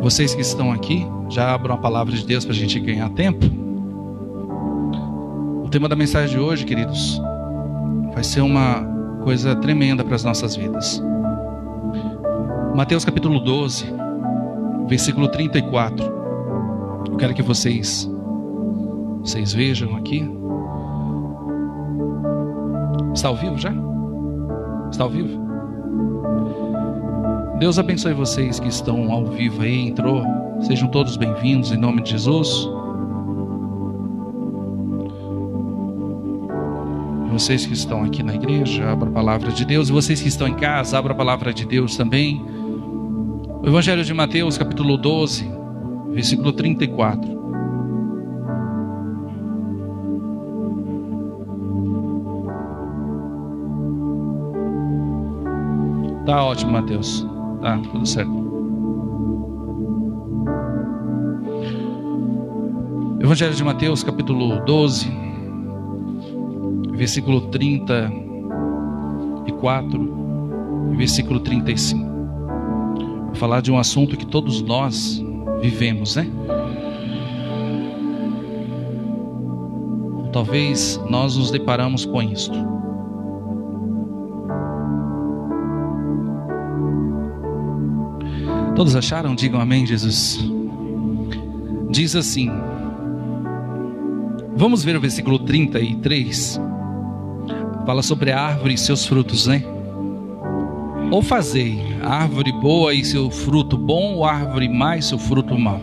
Vocês que estão aqui, já abram a palavra de Deus para a gente ganhar tempo. O tema da mensagem de hoje, queridos, vai ser uma coisa tremenda para as nossas vidas. Mateus capítulo 12, versículo 34. Eu quero que vocês vejam aqui. Está ao vivo já? Está ao vivo? Deus abençoe vocês que estão ao vivo aí, entrou. Sejam todos bem-vindos em nome de Jesus. Vocês que estão aqui na igreja, abra a palavra de Deus. E vocês que estão em casa, abra a palavra de Deus também. O Evangelho de Mateus, capítulo 12, versículo 34. Tá ótimo, Mateus. Tá, tudo certo. Evangelho de Mateus, capítulo 12, versículo 34 e versículo 35. Vou falar de um assunto que todos nós vivemos, né? Talvez nós nos deparamos com isto. Todos acharam? Digam amém, Jesus. Diz assim, vamos ver o versículo 33. Fala sobre a árvore e seus frutos, né? Ou fazei a árvore boa e seu fruto bom, ou a árvore má e seu fruto mau,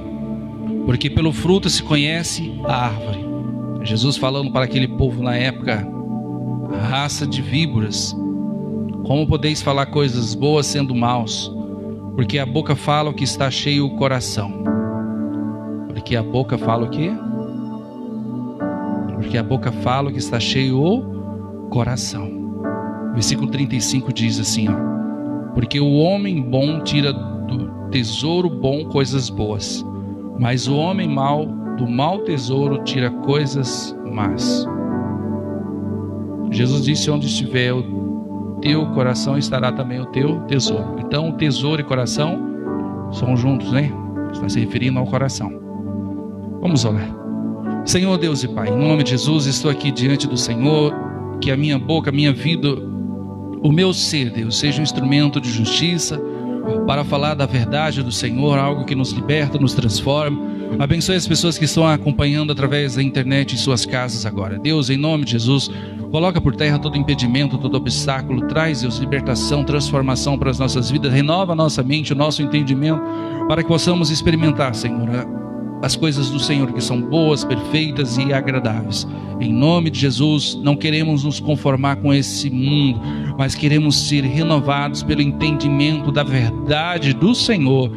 porque pelo fruto se conhece a árvore. Jesus falando para aquele povo na época, raça de víboras, como podeis falar coisas boas sendo maus? Porque a boca fala o que está cheio o coração. Porque a boca fala o quê? Porque a boca fala o que está cheio o coração. Versículo 35 diz assim, ó: porque o homem bom tira do tesouro bom coisas boas, mas o homem mau do mau tesouro tira coisas más. Jesus disse, onde estiver o teu coração estará também o teu tesouro. Então tesouro e coração são juntos, né? Está se referindo ao coração. Vamos orar. Senhor Deus e Pai, em nome de Jesus, estou aqui diante do Senhor. Que a minha boca, a minha vida, o meu ser, Deus, seja um instrumento de justiça para falar da verdade do Senhor, algo que nos liberta, nos transforma. Abençoe as pessoas que estão acompanhando através da internet em suas casas agora. Deus, em nome de Jesus, coloca por terra todo impedimento, todo obstáculo. Traz, Deus, libertação, transformação para as nossas vidas. Renova a nossa mente, o nosso entendimento, para que possamos experimentar, Senhor, as coisas do Senhor que são boas, perfeitas e agradáveis. Em nome de Jesus, não queremos nos conformar com esse mundo, mas queremos ser renovados pelo entendimento da verdade do Senhor,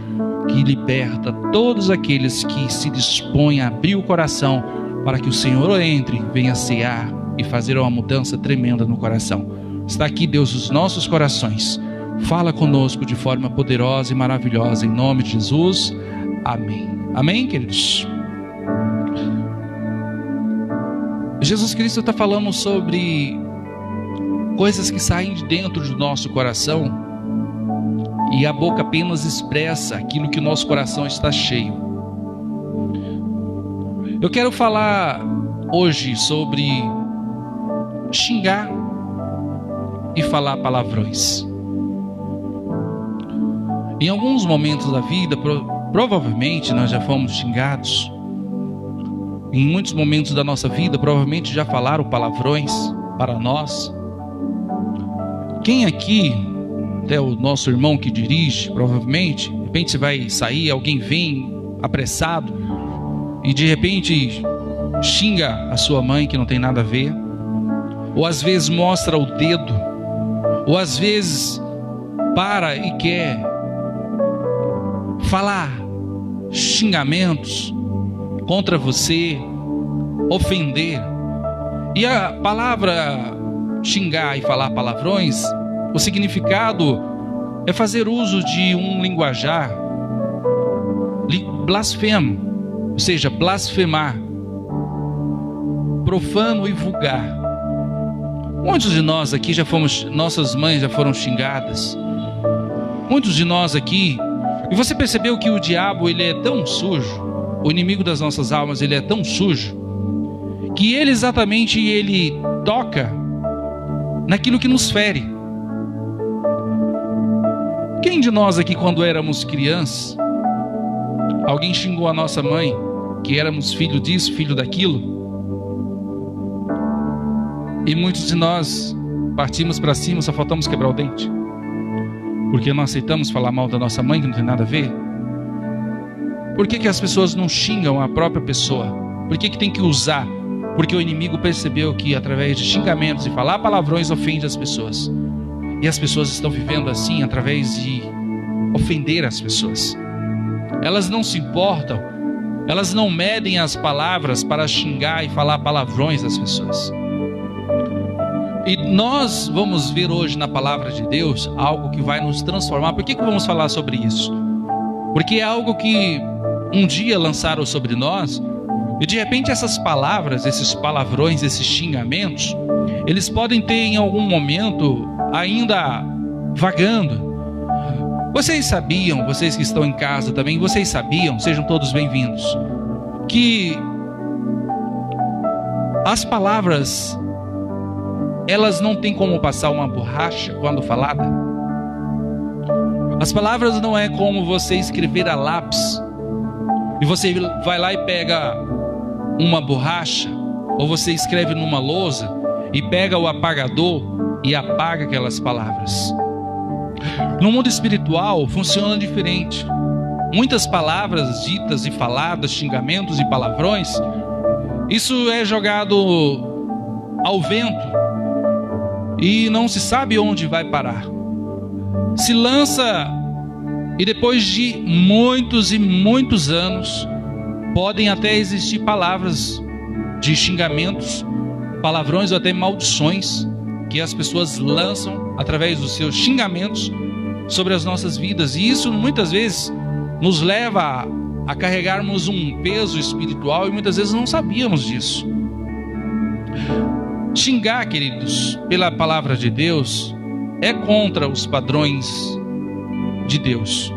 que liberta todos aqueles que se dispõem a abrir o coração para que o Senhor entre, venha cear e fazer uma mudança tremenda no coração. Está aqui, Deus, os nossos corações. Fala conosco de forma poderosa e maravilhosa, em nome de Jesus. Amém. Amém, queridos? Jesus Cristo está falando sobre coisas que saem de dentro do nosso coração, e a boca apenas expressa aquilo que o nosso coração está cheio. Eu quero falar hoje sobre xingar e falar palavrões. Em alguns momentos da vida, provavelmente nós já fomos xingados. Em muitos momentos da nossa vida, provavelmente já falaram palavrões para nós. Quem aqui, até o nosso irmão que dirige, provavelmente, de repente você vai sair, alguém vem apressado e de repente xinga a sua mãe que não tem nada a ver, ou às vezes mostra o dedo, ou às vezes para e quer falar xingamentos contra você, ofender. E a palavra xingar e falar palavrões, o significado é fazer uso de um linguajar blasfemo, ou seja, blasfemar, profano e vulgar. Muitos de nós aqui nossas mães já foram xingadas. Muitos de nós aqui E você percebeu que o diabo, ele é tão sujo, o inimigo das nossas almas, ele é tão sujo, que ele exatamente toca naquilo que nos fere. Quem de nós aqui, quando éramos crianças, alguém xingou a nossa mãe, que éramos filho disso, filho daquilo, e muitos de nós partimos para cima, só faltamos quebrar o dente, porque não aceitamos falar mal da nossa mãe, que não tem nada a ver? Por que as pessoas não xingam a própria pessoa? Por que tem que usar? Porque o inimigo percebeu que através de xingamentos e falar palavrões ofende as pessoas. E as pessoas estão vivendo assim através de ofender as pessoas. Elas não se importam, elas não medem as palavras para xingar e falar palavrões às pessoas. E nós vamos ver hoje na palavra de Deus algo que vai nos transformar. Por que vamos falar sobre isso? Porque é algo que um dia lançaram sobre nós, e de repente essas palavras, esses palavrões, esses xingamentos, eles podem ter em algum momento ainda vagando. Vocês sabiam, vocês que estão em casa também, vocês sabiam, sejam todos bem-vindos, que as palavras, elas não têm como passar uma borracha quando falada. As palavras não é como você escrever a lápis e você vai lá e pega uma borracha, ou você escreve numa lousa e pega o apagador e apaga aquelas palavras. No mundo espiritual funciona diferente. Muitas palavras ditas e faladas, xingamentos e palavrões, isso é jogado ao vento e não se sabe onde vai parar. Se lança e depois de muitos e muitos anos podem até existir palavras de xingamentos, palavrões ou até maldições que as pessoas lançam através dos seus xingamentos sobre as nossas vidas. E isso muitas vezes nos leva a carregarmos um peso espiritual e muitas vezes não sabíamos disso. Xingar, queridos, pela palavra de Deus é contra os padrões de Deus.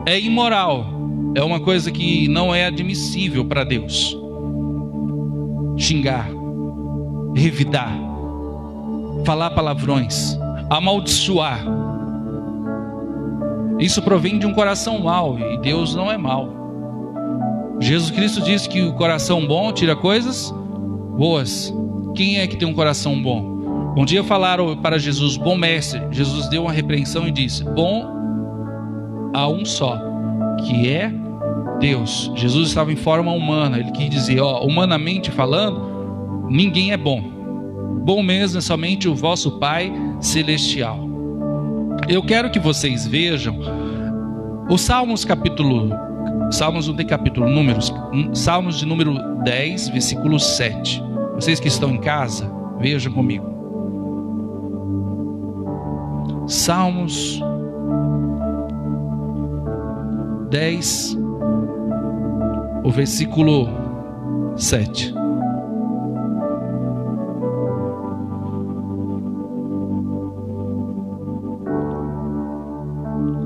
É imoral, é uma coisa que não é admissível para Deus. Xingar, revidar, falar palavrões, amaldiçoar, isso provém de um coração mau, e Deus não é mau. Jesus Cristo disse que o coração bom tira coisas boas. Quem é que tem um coração bom? Um dia falaram para Jesus, bom mestre. Jesus deu uma repreensão e disse, bom há um só, que é Deus. Jesus estava em forma humana. Ele quis dizer, humanamente falando, ninguém é bom. Bom mesmo é somente o vosso Pai Celestial. Eu quero que vocês vejam os Salmos não tem capítulo, números. Salmos de número 10, versículo 7. Vocês que estão em casa, vejam comigo. Salmos 10, o versículo 7.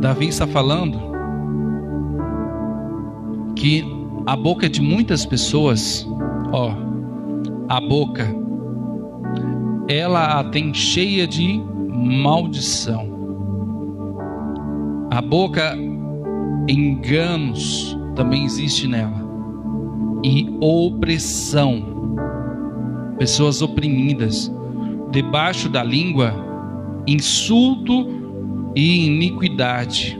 Davi está falando que a boca de muitas pessoas, a boca, ela a tem cheia de maldição. A boca, enganos também existe nela, e opressão, pessoas oprimidas. Debaixo da língua, insulto e iniquidade,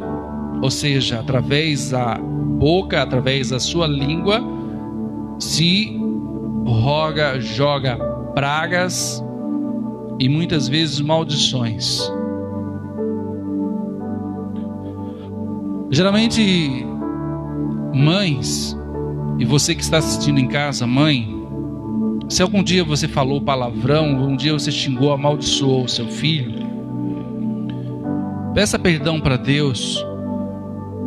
ou seja, através da boca, através da sua língua, se joga pragas e muitas vezes maldições. Geralmente, mães, e você que está assistindo em casa, mãe, se algum dia você falou palavrão, um dia você xingou, amaldiçoou o seu filho, peça perdão para Deus.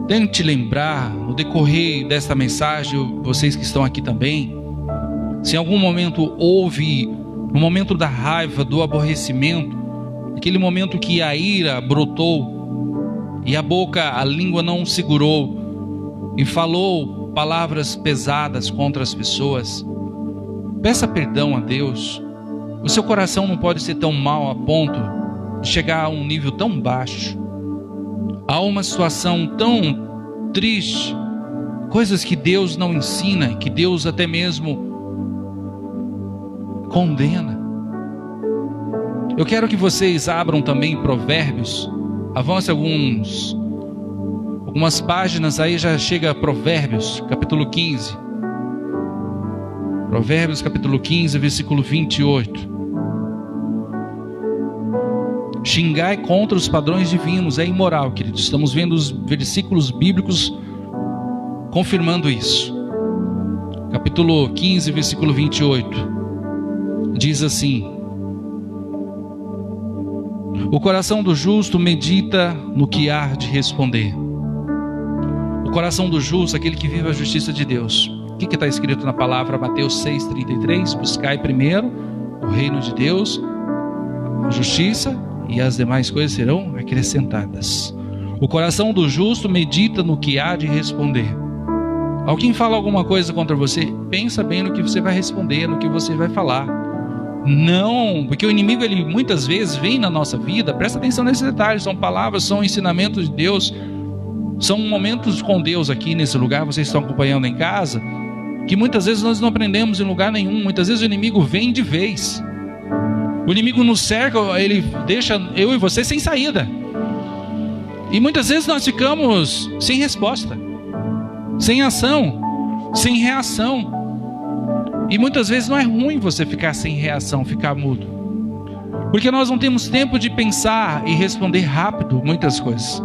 Tente lembrar, no decorrer desta mensagem, vocês que estão aqui também, se em algum momento houve, no momento da raiva, do aborrecimento, aquele momento que a ira brotou, e a boca, a língua não segurou e falou palavras pesadas contra as pessoas, peça perdão a Deus. O seu coração não pode ser tão mau a ponto de chegar a um nível tão baixo, a uma situação tão triste, coisas que Deus não ensina, que Deus até mesmo condena. Eu quero que vocês abram também Provérbios, avance algumas páginas, aí já chega Provérbios, capítulo 15. Provérbios, capítulo 15, versículo 28. Xingai contra os padrões divinos é imoral, queridos. Estamos vendo os versículos bíblicos confirmando isso. Capítulo 15, versículo 28. Diz assim: o coração do justo medita no que há de responder. O coração do justo, aquele que vive a justiça de Deus. O que está escrito na palavra Mateus 6,33? Buscai primeiro o reino de Deus, a justiça, e as demais coisas serão acrescentadas. O coração do justo medita no que há de responder. Alguém fala alguma coisa contra você, pensa bem no que você vai responder, no que você vai falar. Não, porque o inimigo, ele muitas vezes vem na nossa vida, presta atenção nesses detalhes, são palavras, são ensinamentos de Deus, são momentos com Deus aqui nesse lugar, vocês estão acompanhando em casa, que muitas vezes nós não aprendemos em lugar nenhum. Muitas vezes o inimigo vem de vez, o inimigo nos cerca, ele deixa eu e você sem saída, e muitas vezes nós ficamos sem resposta, sem ação, sem reação. E muitas vezes não é ruim você ficar sem reação, ficar mudo, porque nós não temos tempo de pensar e responder rápido muitas coisas.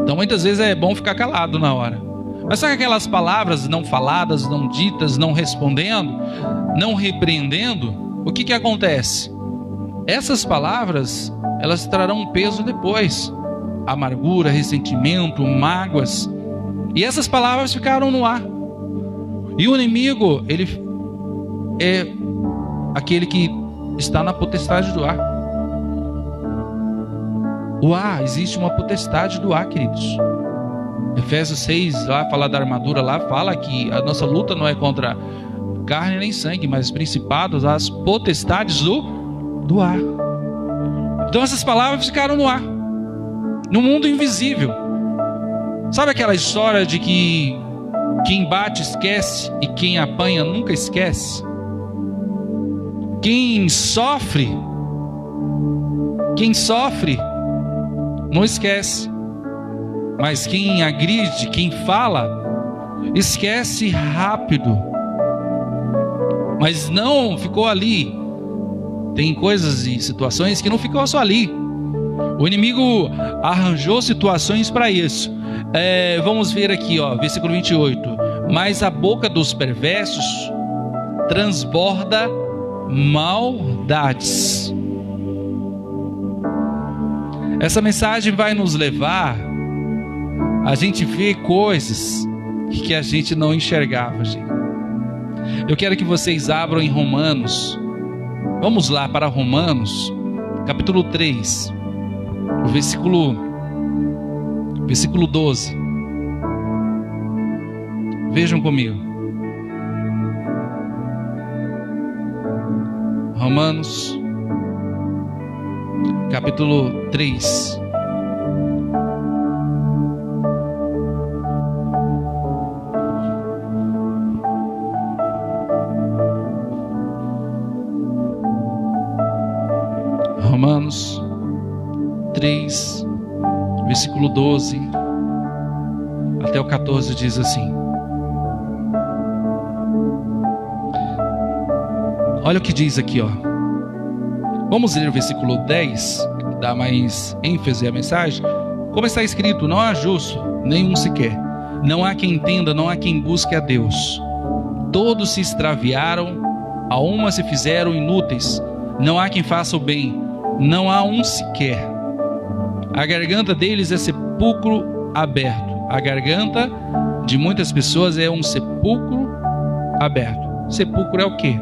Então muitas vezes é bom ficar calado na hora. Mas sabe aquelas palavras não faladas, não ditas, não respondendo, não repreendendo? O que acontece? Essas palavras, elas trarão um peso depois. Amargura, ressentimento, mágoas. E essas palavras ficaram no ar. E o inimigo, ele é aquele que está na potestade do ar. O ar, existe uma potestade do ar, queridos. Efésios 6, lá fala da armadura, lá fala que a nossa luta não é contra carne nem sangue, mas principados, as potestades do ar. Então essas palavras ficaram no ar, no mundo invisível. Sabe aquela história de que quem bate esquece e quem apanha nunca esquece? Quem sofre não esquece, mas quem agride, quem fala, esquece rápido. Mas não ficou ali. Tem coisas e situações que não ficou só ali. O inimigo arranjou situações para isso. Vamos ver aqui, versículo 28. Mas a boca dos perversos transborda maldades. Essa mensagem vai nos levar a gente ver coisas que a gente não enxergava, gente. Eu quero que vocês abram em Romanos. Vamos lá para Romanos, capítulo 3, o versículo 12. Vejam comigo. Romanos, capítulo 3. Romanos 3, versículo 12 até o 14 diz assim. Olha o que diz aqui, Vamos ler o versículo 10, que dá mais ênfase à mensagem. Como está escrito: não há justo, nenhum sequer. Não há quem entenda, não há quem busque a Deus. Todos se extraviaram, a uma se fizeram inúteis. Não há quem faça o bem, não há um sequer. A garganta deles é sepulcro aberto. A garganta de muitas pessoas é um sepulcro aberto. Sepulcro é o quê?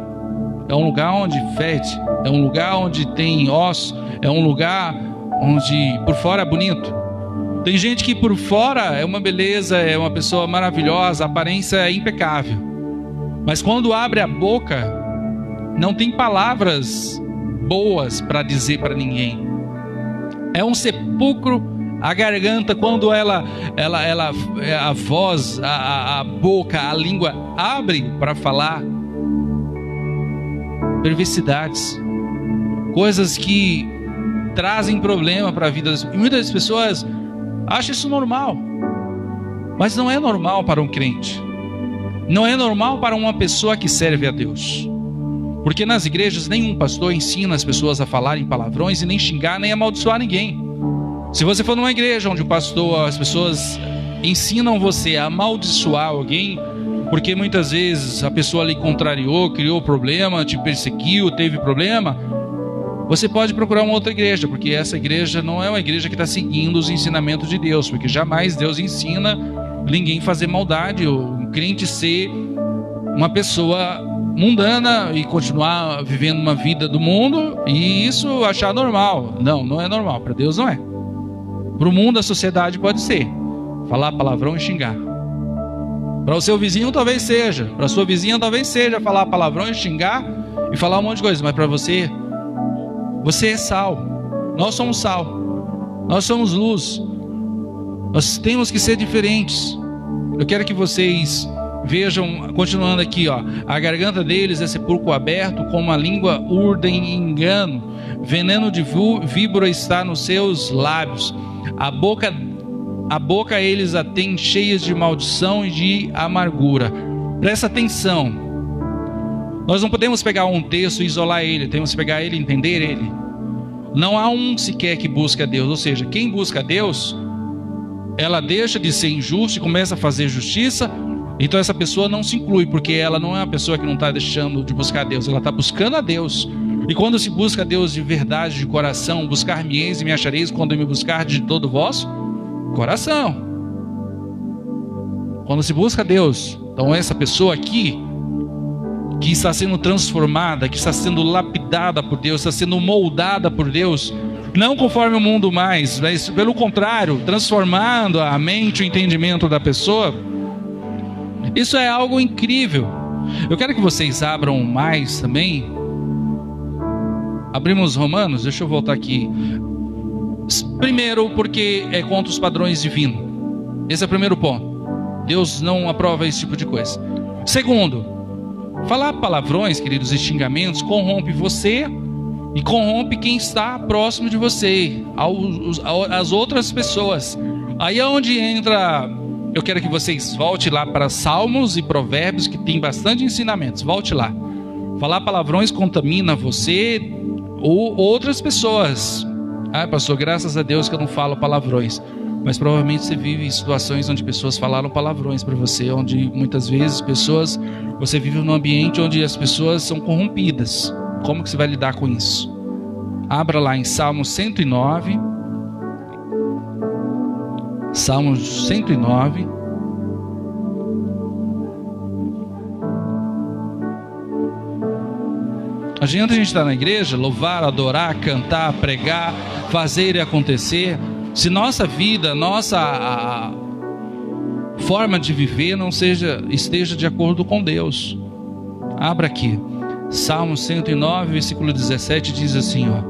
É um lugar onde fede, é um lugar onde tem osso, é um lugar onde por fora é bonito, Tem gente que por fora é uma beleza, é uma pessoa maravilhosa, a aparência é impecável. Mas quando abre a boca, não tem palavras boas para dizer para ninguém. É um sepulcro, a garganta, quando a voz, a boca, a língua abre para falar, perversidades, coisas que trazem problema para a vida. E muitas pessoas acham isso normal, mas não é normal para um crente, não é normal para uma pessoa que serve a Deus. Porque nas igrejas nenhum pastor ensina as pessoas a falarem palavrões e nem xingar, nem amaldiçoar ninguém. Se você for numa igreja onde o pastor, as pessoas ensinam você a amaldiçoar alguém, porque muitas vezes a pessoa lhe contrariou, criou problema, te perseguiu, teve problema, você pode procurar uma outra igreja, porque essa igreja não é uma igreja que está seguindo os ensinamentos de Deus, porque jamais Deus ensina ninguém fazer maldade, ou um crente ser uma pessoa mundana e continuar vivendo uma vida do mundo e isso achar normal. Não, não é normal, para Deus não é. Para o mundo, a sociedade pode ser falar palavrão e xingar. Para o seu vizinho talvez seja, para a sua vizinha talvez seja falar palavrão e xingar e falar um monte de coisa, mas para você, você é sal. Nós somos sal, nós somos luz, nós temos que ser diferentes. Eu quero que vocês vejam, continuando aqui, ó, a garganta deles é sepulcro aberto, com a língua urdem engano, veneno de víbora está nos seus lábios, a boca eles a têm cheias de maldição e de amargura. Presta atenção, nós não podemos pegar um texto e isolar ele, temos que pegar ele e entender ele. Não há um sequer que busca a Deus, ou seja, quem busca a Deus, ela deixa de ser injusta e começa a fazer justiça. Então essa pessoa não se inclui, porque ela não é uma pessoa que não está deixando de buscar a Deus, ela está buscando a Deus. E quando se busca a Deus de verdade, de coração, buscar-me-eis e me achareis quando me buscar de todo o vosso coração. Quando se busca a Deus, então essa pessoa aqui, que está sendo transformada, que está sendo lapidada por Deus, está sendo moldada por Deus, não conforme o mundo mais, mas pelo contrário, transformando a mente, o entendimento da pessoa. Isso é algo incrível. Eu quero que vocês abram mais também. Abrimos Romanos, deixa eu voltar aqui. Primeiro, porque é contra os padrões divinos. Esse é o primeiro ponto. Deus não aprova esse tipo de coisa. Segundo, falar palavrões, queridos, e xingamentos corrompe você e corrompe quem está próximo de você, as outras pessoas. Aí é onde entra. Eu quero que vocês voltem lá para Salmos e Provérbios, que tem bastante ensinamentos. Volte lá. Falar palavrões contamina você ou outras pessoas. Ah, pastor, graças a Deus que eu não falo palavrões. Mas provavelmente você vive em situações onde pessoas falaram palavrões para você, onde muitas vezes você vive num ambiente onde as pessoas são corrompidas. Como que você vai lidar com isso? Abra lá em Salmos 109. Salmos 109. Adianta a gente estar na igreja, louvar, adorar, cantar, pregar, fazer e acontecer, se nossa vida, nossa forma de viver não esteja de acordo com Deus. Abra aqui, Salmos 109, versículo 17, diz assim, ó: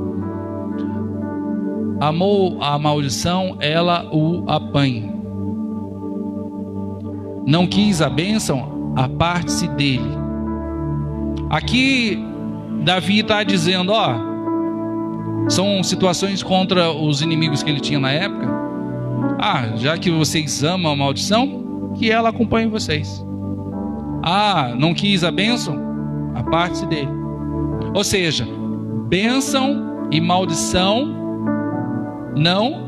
amou a maldição, ela o apanha. Não quis a bênção, aparte-se dele. Aqui Davi está dizendo, ó, são situações contra os inimigos que ele tinha na época. Ah, já que vocês amam a maldição, que ela acompanhe vocês. Ah, não quis a bênção, aparte-se dele. Ou seja, bênção e maldição não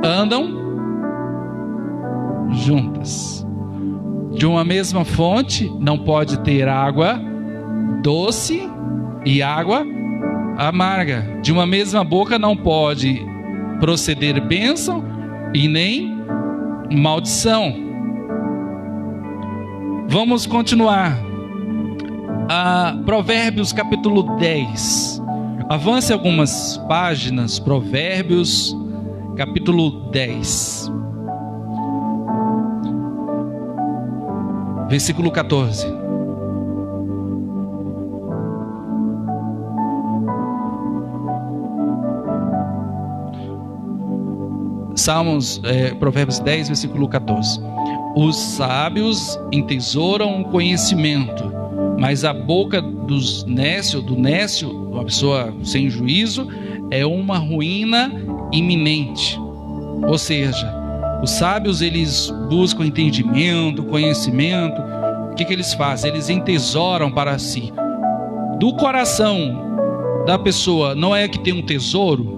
andam juntas. De uma mesma fonte não pode ter água doce e água amarga. De uma mesma boca não pode proceder bênção e nem maldição. Vamos continuar. Provérbios capítulo 10. Avance algumas páginas. Provérbios capítulo 10. versículo 14. Provérbios 10, versículo 14. Os sábios entesouram o conhecimento, mas a boca do nécio, uma pessoa sem juízo, é uma ruína iminente. Ou seja, os sábios, eles buscam entendimento, conhecimento. O que eles fazem? Eles entesouram para si. Do coração da pessoa não é que tem um tesouro?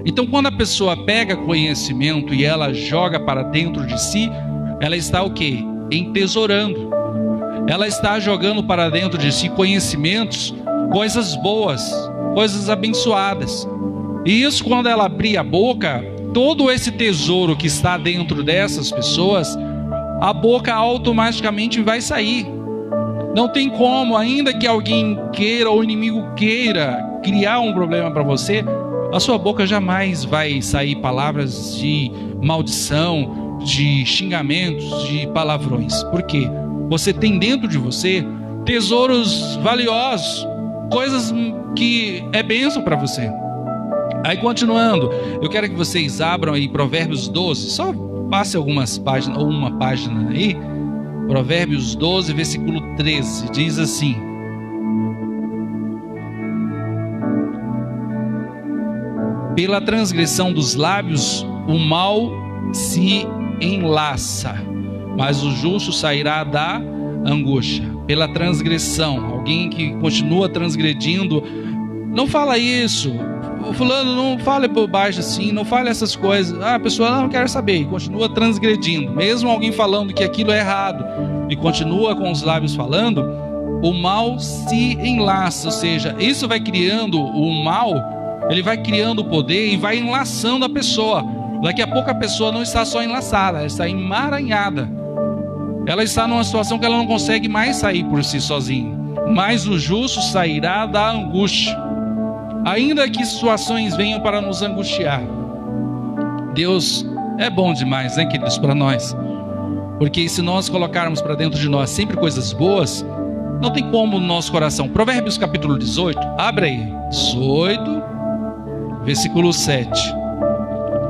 Então, quando a pessoa pega conhecimento e ela joga para dentro de si, ela está o quê? Entesourando. Ela está jogando para dentro de si conhecimentos, coisas boas, coisas abençoadas. E isso, quando ela abrir a boca, todo esse tesouro que está dentro dessas pessoas, a boca automaticamente vai sair. Não tem como, ainda que alguém queira ou o inimigo queira criar um problema para você, a sua boca jamais vai sair palavras de maldição, de xingamentos, de palavrões. Por quê? Você tem dentro de você tesouros valiosos, coisas que é bênção para você. Aí, continuando, eu quero que vocês abram aí Provérbios 12, só passe algumas páginas, ou uma página aí. Provérbios 12, versículo 13, diz assim: pela transgressão dos lábios o mal se enlaça, mas o justo sairá da angústia. Pela transgressão, alguém que continua transgredindo, não fala isso, o fulano não fale por baixo assim, não fale essas coisas. A pessoa não quer saber e continua transgredindo, mesmo alguém falando que aquilo é errado e continua com os lábios falando, o mal se enlaça. Ou seja, isso vai criando o mal, ele vai criando o poder e vai enlaçando a pessoa. Daqui a pouco a pessoa não está só enlaçada, ela está emaranhada. Ela está numa situação que ela não consegue mais sair por si sozinha. Mas o justo sairá da angústia. Ainda que situações venham para nos angustiar, Deus é bom demais, né, queridos, para nós. Porque se nós colocarmos para dentro de nós sempre coisas boas, não tem como no nosso coração. Provérbios capítulo 18, abre aí, 18, versículo 7.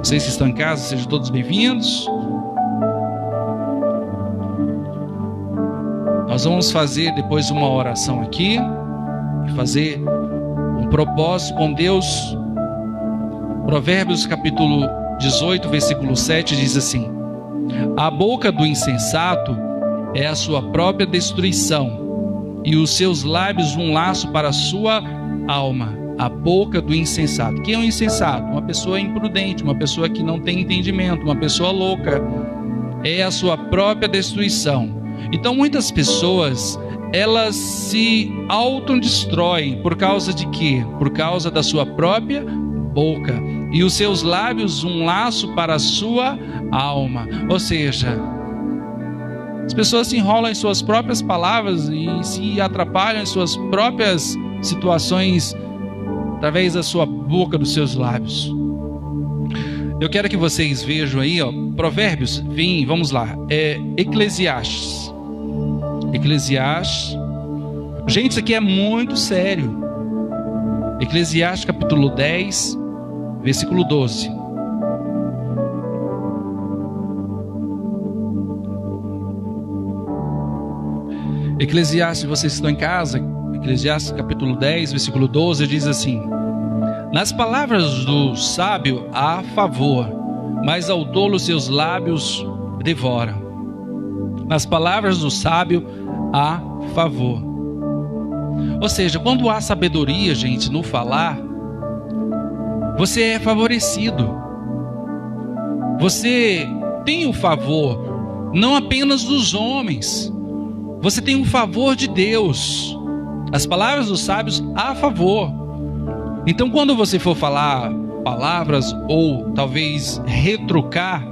Vocês que estão em casa, sejam todos bem-vindos. Nós vamos fazer depois uma oração aqui e fazer um propósito com Deus. Provérbios capítulo 18, versículo 7 diz assim: a boca do insensato é a sua própria destruição, e os seus lábios um laço para a sua alma. A boca do insensato. Quem é um insensato? Uma pessoa imprudente, uma pessoa que não tem entendimento, uma pessoa louca. É a sua própria destruição. Então muitas pessoas, elas se autodestroem por causa de quê? Por causa da sua própria boca. E os seus lábios um laço para a sua alma. Ou seja, as pessoas se enrolam em suas próprias palavras e se atrapalham em suas próprias situações através da sua boca, dos seus lábios. Eu quero que vocês vejam aí, ó, Provérbios, vamos lá, Eclesiastes. Gente, isso aqui é muito sério. Eclesiastes capítulo 10, versículo 12. Eclesiastes, vocês estão em casa, Eclesiastes capítulo 10, versículo 12, diz assim: nas palavras do sábio há favor, mas ao tolo seus lábios devoram. Nas palavras do sábio há favor. Ou seja, quando há sabedoria, gente, no falar, você é favorecido. Você tem o favor, não apenas dos homens, você tem o favor de Deus. As palavras dos sábios há favor. Então, quando você for falar palavras ou talvez retrucar,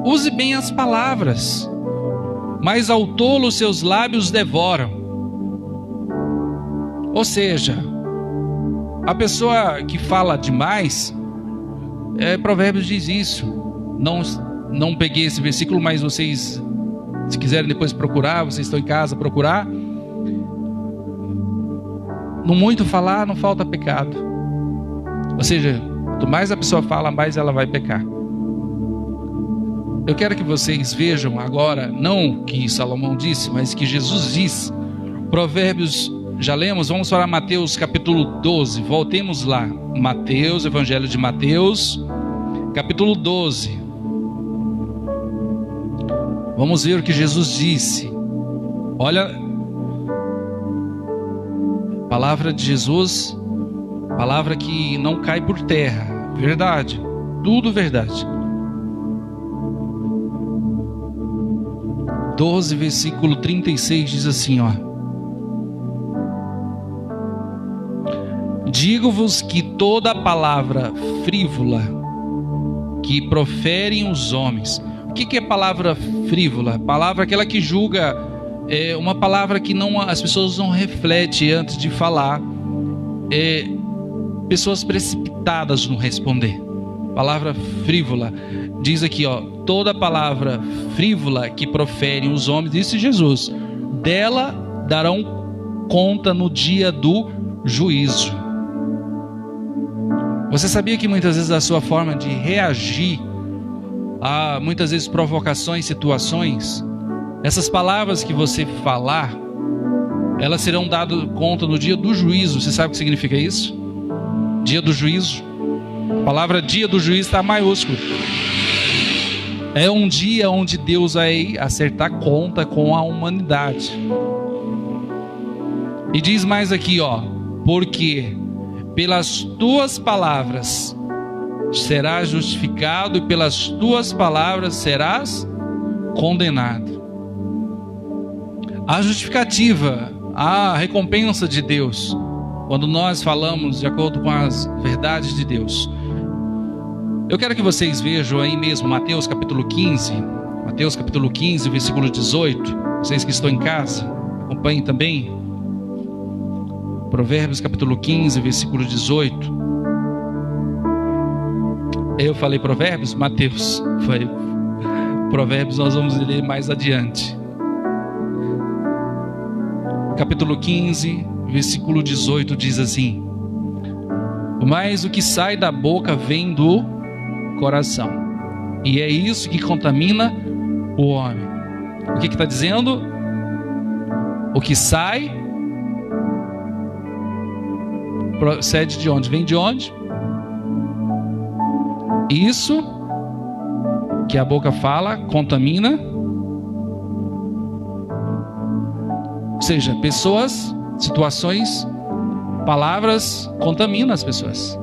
use bem as palavras. Mas ao tolo seus lábios devoram. Ou seja, a pessoa que fala demais, Provérbios diz isso. Não peguei esse versículo, mas vocês Se quiserem depois procurar, vocês estão em casa, procurar. No muito falar, não falta pecado. Ou seja, quanto mais a pessoa fala, mais ela vai pecar. Eu quero que vocês vejam agora, não o que Salomão disse, mas que Jesus diz. Provérbios, já lemos, vamos para Mateus capítulo 12, voltemos lá. Mateus, Evangelho de Mateus, capítulo 12. Vamos ver o que Jesus disse. Olha, palavra de Jesus, palavra que não cai por terra, verdade, tudo verdade. 12, versículo 36 diz assim, ó: digo-vos que toda palavra frívola que proferem os homens. O que é palavra frívola? Palavra aquela que julga, é uma palavra que não, as pessoas não refletem antes de falar, pessoas precipitadas no responder. Palavra frívola. Diz aqui, ó, toda palavra frívola que proferem os homens, disse Jesus, dela darão conta no dia do juízo. Você sabia que muitas vezes a sua forma de reagir a muitas vezes provocações, situações, essas palavras que você falar, elas serão dadas conta no dia do juízo? Você sabe o que significa isso? Dia do juízo. A palavra dia do juízo está maiúsculo. É um dia onde Deus vai acertar conta com a humanidade. E diz mais aqui, ó, porque pelas tuas palavras serás justificado e pelas tuas palavras serás condenado. A justificativa, a recompensa de Deus, quando nós falamos de acordo com as verdades de Deus. Eu quero que vocês vejam aí mesmo Mateus capítulo 15, versículo 18. Vocês que estão em casa, acompanhem também. Provérbios capítulo 15, versículo 18. Eu falei Provérbios? Mateus. Foi Provérbios, nós vamos ler mais adiante. Capítulo 15, versículo 18 diz assim: mas o que sai da boca vem do coração, e é isso que contamina o homem. O que está dizendo? O que sai procede de onde? Vem de onde? Isso que a boca fala contamina, ou seja, pessoas, situações, palavras contaminam as pessoas.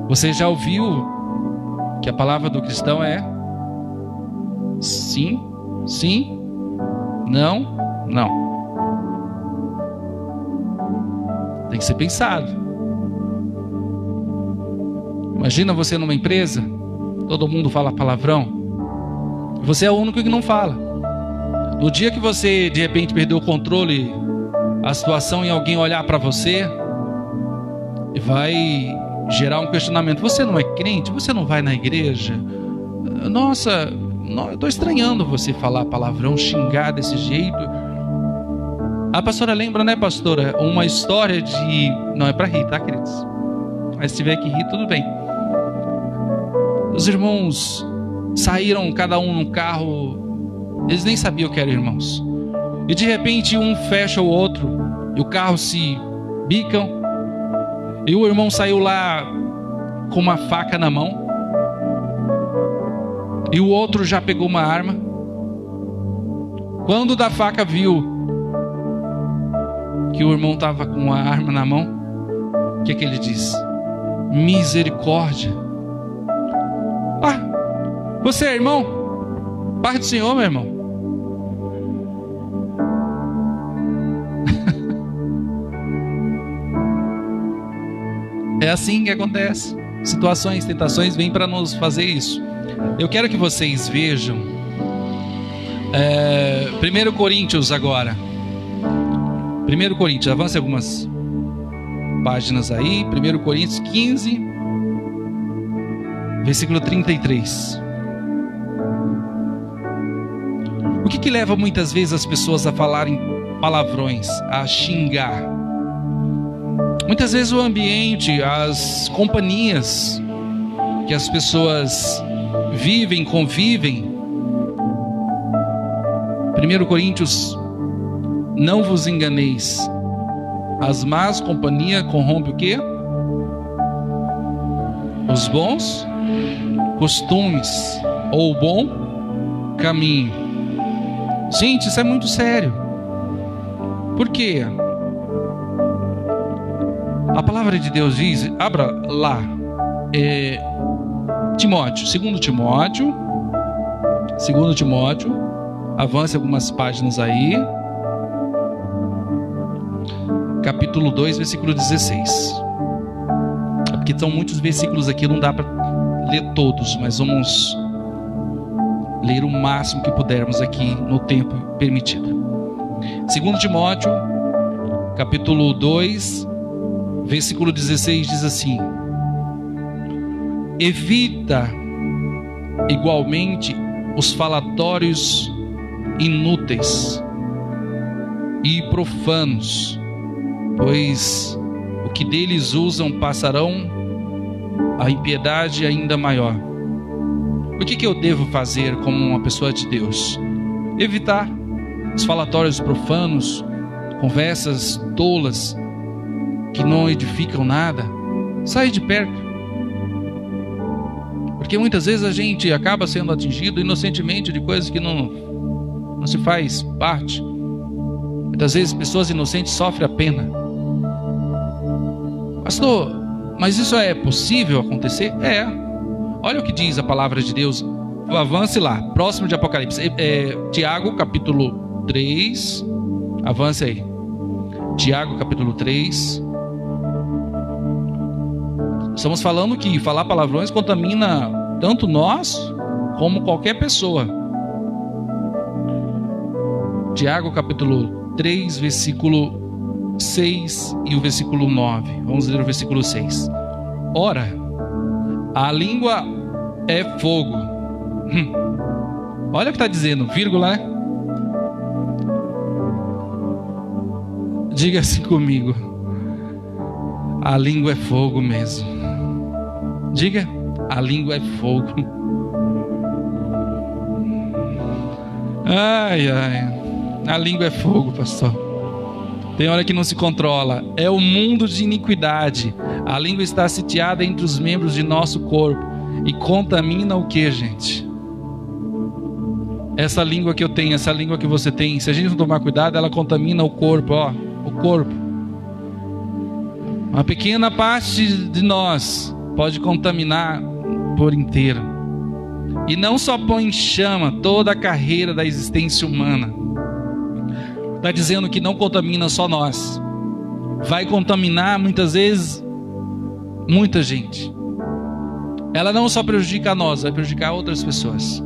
Você já ouviu que a palavra do cristão é sim, sim, não, não. Tem que ser pensado. Imagina você numa empresa, todo mundo fala palavrão, você é o único que não fala. No dia que você de repente perdeu o controle, a situação, e alguém olhar para você, vai gerar um questionamento: você não é crente? Você não vai na igreja? Nossa, eu estou estranhando você falar palavrão, xingar desse jeito. A pastora lembra, né, pastora, uma história de... Não é para rir, tá, queridos? Mas se tiver que rir, tudo bem. Os irmãos saíram, cada um num carro, eles nem sabiam que eram irmãos. E de repente um fecha o outro, e o carro se bicam, e o irmão saiu lá com uma faca na mão, e o outro já pegou uma arma. Quando o da faca viu que o irmão estava com uma arma na mão, o que ele disse? Misericórdia. Ah, você é irmão? Pai do Senhor, meu irmão. É assim que acontece. Situações, tentações vêm para nos fazer isso. Eu quero que vocês vejam 1 Coríntios agora. 1 Coríntios, avance algumas páginas aí. 1 Coríntios 15, versículo 33. O que leva muitas vezes as pessoas a falarem palavrões, a xingar? Muitas vezes o ambiente, as companhias que as pessoas vivem, convivem. 1 Coríntios, não vos enganeis, as más companhias corrompem o quê? Os bons costumes, ou o bom caminho. Gente, isso é muito sério. Por quê? A palavra de Deus diz, abra lá, Timóteo, 2 Timóteo, avance algumas páginas aí, capítulo 2, versículo 16. Porque são muitos versículos aqui, não dá para ler todos, mas vamos ler o máximo que pudermos aqui no tempo permitido. 2 Timóteo, capítulo 2, versículo 16 diz assim: evita igualmente os falatórios inúteis e profanos, pois o que deles usam passarão a impiedade ainda maior. O que eu devo fazer como uma pessoa de Deus? Evitar os falatórios profanos, conversas tolas que não edificam nada. Sair de perto. Porque muitas vezes a gente acaba sendo atingido inocentemente de coisas que não se faz parte. Muitas vezes pessoas inocentes sofrem a pena. Pastor, mas isso é possível acontecer? É. Olha o que diz a palavra de Deus. Avance lá, próximo de Apocalipse. Tiago, capítulo 3. Avance aí. Tiago, capítulo 3. Estamos falando que falar palavrões contamina tanto nós como qualquer pessoa. Tiago, capítulo 3, versículo 6 e o versículo 9. Vamos ler o versículo 6. Ora, a língua é fogo. Olha o que está dizendo, vírgula, né? Diga assim comigo. A língua é fogo mesmo. Diga, a língua é fogo. Ai, a língua é fogo, pastor. Tem hora que não se controla. É o mundo de iniquidade. A língua está sitiada entre os membros de nosso corpo e contamina o que, gente? Essa língua que eu tenho, essa língua que você tem, se a gente não tomar cuidado, ela contamina o corpo, ó, o corpo. Uma pequena parte de nós pode contaminar por inteiro. E não só põe em chama toda a carreira da existência humana. Está dizendo que não contamina só nós. Vai contaminar muitas vezes muita gente. Ela não só prejudica a nós, vai prejudicar outras pessoas.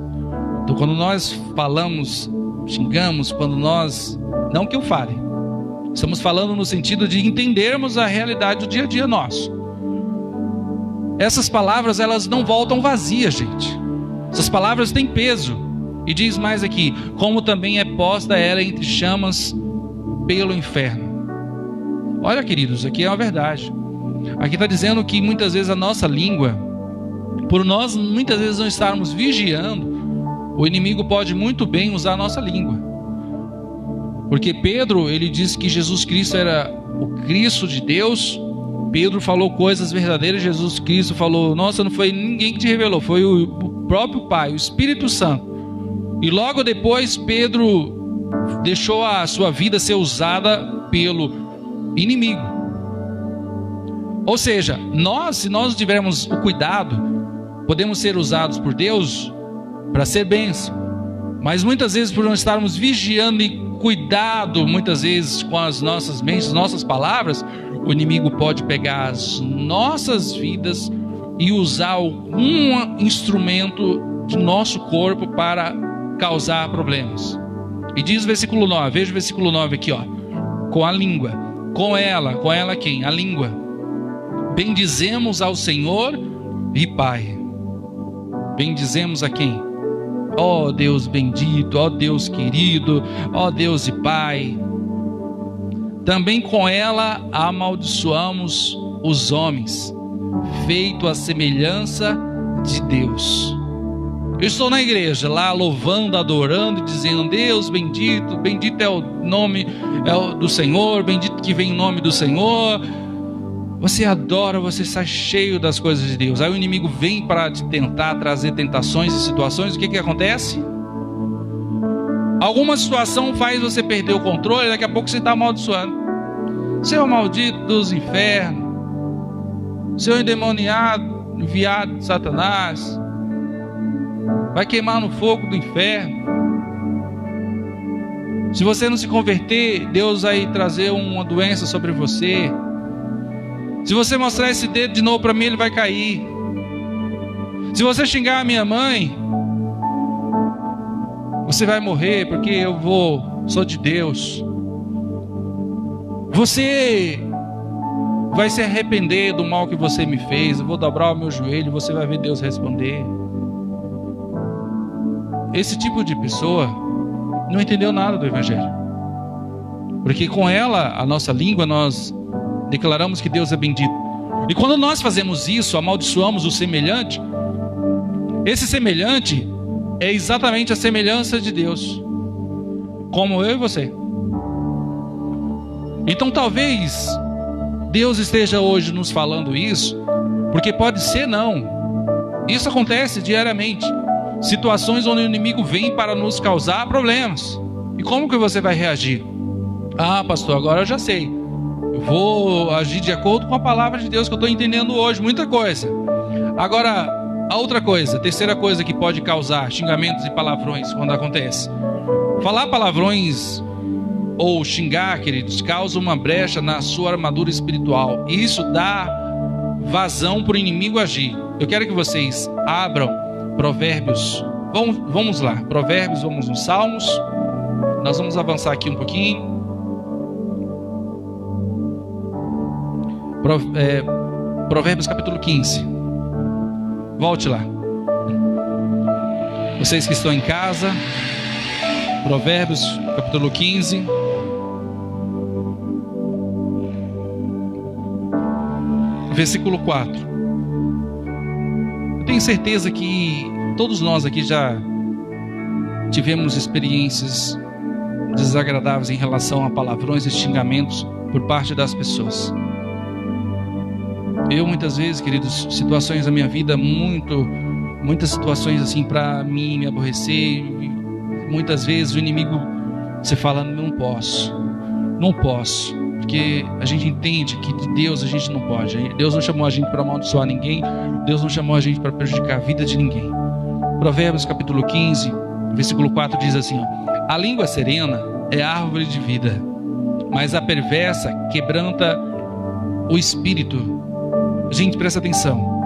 Então quando nós falamos, xingamos, quando nós... Não que eu fale. Estamos falando no sentido de entendermos a realidade do dia a dia nosso. Essas palavras, elas não voltam vazias, gente. Essas palavras têm peso. E diz mais aqui, como também é posta ela entre chamas pelo inferno. Olha, queridos, aqui é uma verdade. Aqui está dizendo que muitas vezes a nossa língua, por nós muitas vezes não estarmos vigiando, o inimigo pode muito bem usar a nossa língua. Porque Pedro, ele disse que Jesus Cristo era o Cristo de Deus. Pedro falou coisas verdadeiras. Jesus Cristo falou, nossa, não foi ninguém que te revelou, foi o próprio Pai, o Espírito Santo. E logo depois Pedro deixou a sua vida ser usada pelo inimigo. Ou seja, se nós tivermos o cuidado, podemos ser usados por Deus para ser bênção. Mas muitas vezes, por não estarmos vigiando e cuidado, muitas vezes com as nossas mentes, nossas palavras, o inimigo pode pegar as nossas vidas e usar algum instrumento do nosso corpo para causar problemas. E diz o versículo 9, veja o versículo 9 aqui, ó. Com a língua, com ela quem? A língua. Bendizemos ao Senhor e Pai. Bendizemos a quem? Ó Deus bendito, ó Deus querido, ó Deus e Pai. Também com ela amaldiçoamos os homens, feito à semelhança de Deus. Eu estou na igreja, lá louvando, adorando, dizendo: Deus bendito, bendito é o nome do Senhor, bendito que vem em nome do Senhor. Você adora, você está cheio das coisas de Deus. Aí o inimigo vem para te tentar, trazer tentações e situações. O que acontece? Alguma situação faz você perder o controle, daqui a pouco você está amaldiçoando. Seu maldito dos infernos, seu endemoniado, enviado de Satanás, vai queimar no fogo do inferno. Se você não se converter, Deus vai trazer uma doença sobre você. Se você mostrar esse dedo de novo para mim, ele vai cair. Se você xingar a minha mãe, você vai morrer, porque sou de Deus. Você vai se arrepender do mal que você me fez. Eu vou dobrar o meu joelho, você vai ver Deus responder. Esse tipo de pessoa não entendeu nada do Evangelho, porque com ela, a nossa língua, nós declaramos que Deus é bendito. E quando nós fazemos isso, amaldiçoamos o semelhante. Esse semelhante é exatamente a semelhança de Deus, como eu e você. Então talvez Deus esteja hoje nos falando isso, porque pode ser não. Isso acontece diariamente. Situações onde o inimigo vem para nos causar problemas. E como que você vai reagir? Ah, pastor, agora eu já sei. Eu vou agir de acordo com a palavra de Deus que eu estou entendendo hoje, muita coisa. Agora, a outra coisa, a terceira coisa que pode causar xingamentos e palavrões quando acontece. Falar palavrões ou xingar, queridos, causa uma brecha na sua armadura espiritual. E isso dá vazão para o inimigo agir. Eu quero que vocês abram Provérbios. Vamos lá, Provérbios, vamos nos Salmos. Nós vamos avançar aqui um pouquinho. Provérbios capítulo 15. Volte lá. Vocês que estão em casa, Provérbios capítulo 15. Versículo 4. Eu tenho certeza que todos nós aqui já tivemos experiências desagradáveis em relação a palavrões e xingamentos por parte das pessoas. Eu muitas vezes, queridos, situações da minha vida, muitas situações assim para mim me aborrecer. Muitas vezes o inimigo, você fala: não posso, porque a gente entende que de Deus a gente não pode. Deus não chamou a gente para amaldiçoar ninguém, Deus não chamou a gente para prejudicar a vida de ninguém. Provérbios capítulo 15, versículo 4 diz assim: a língua serena é árvore de vida, mas a perversa quebranta o espírito. Gente, presta atenção.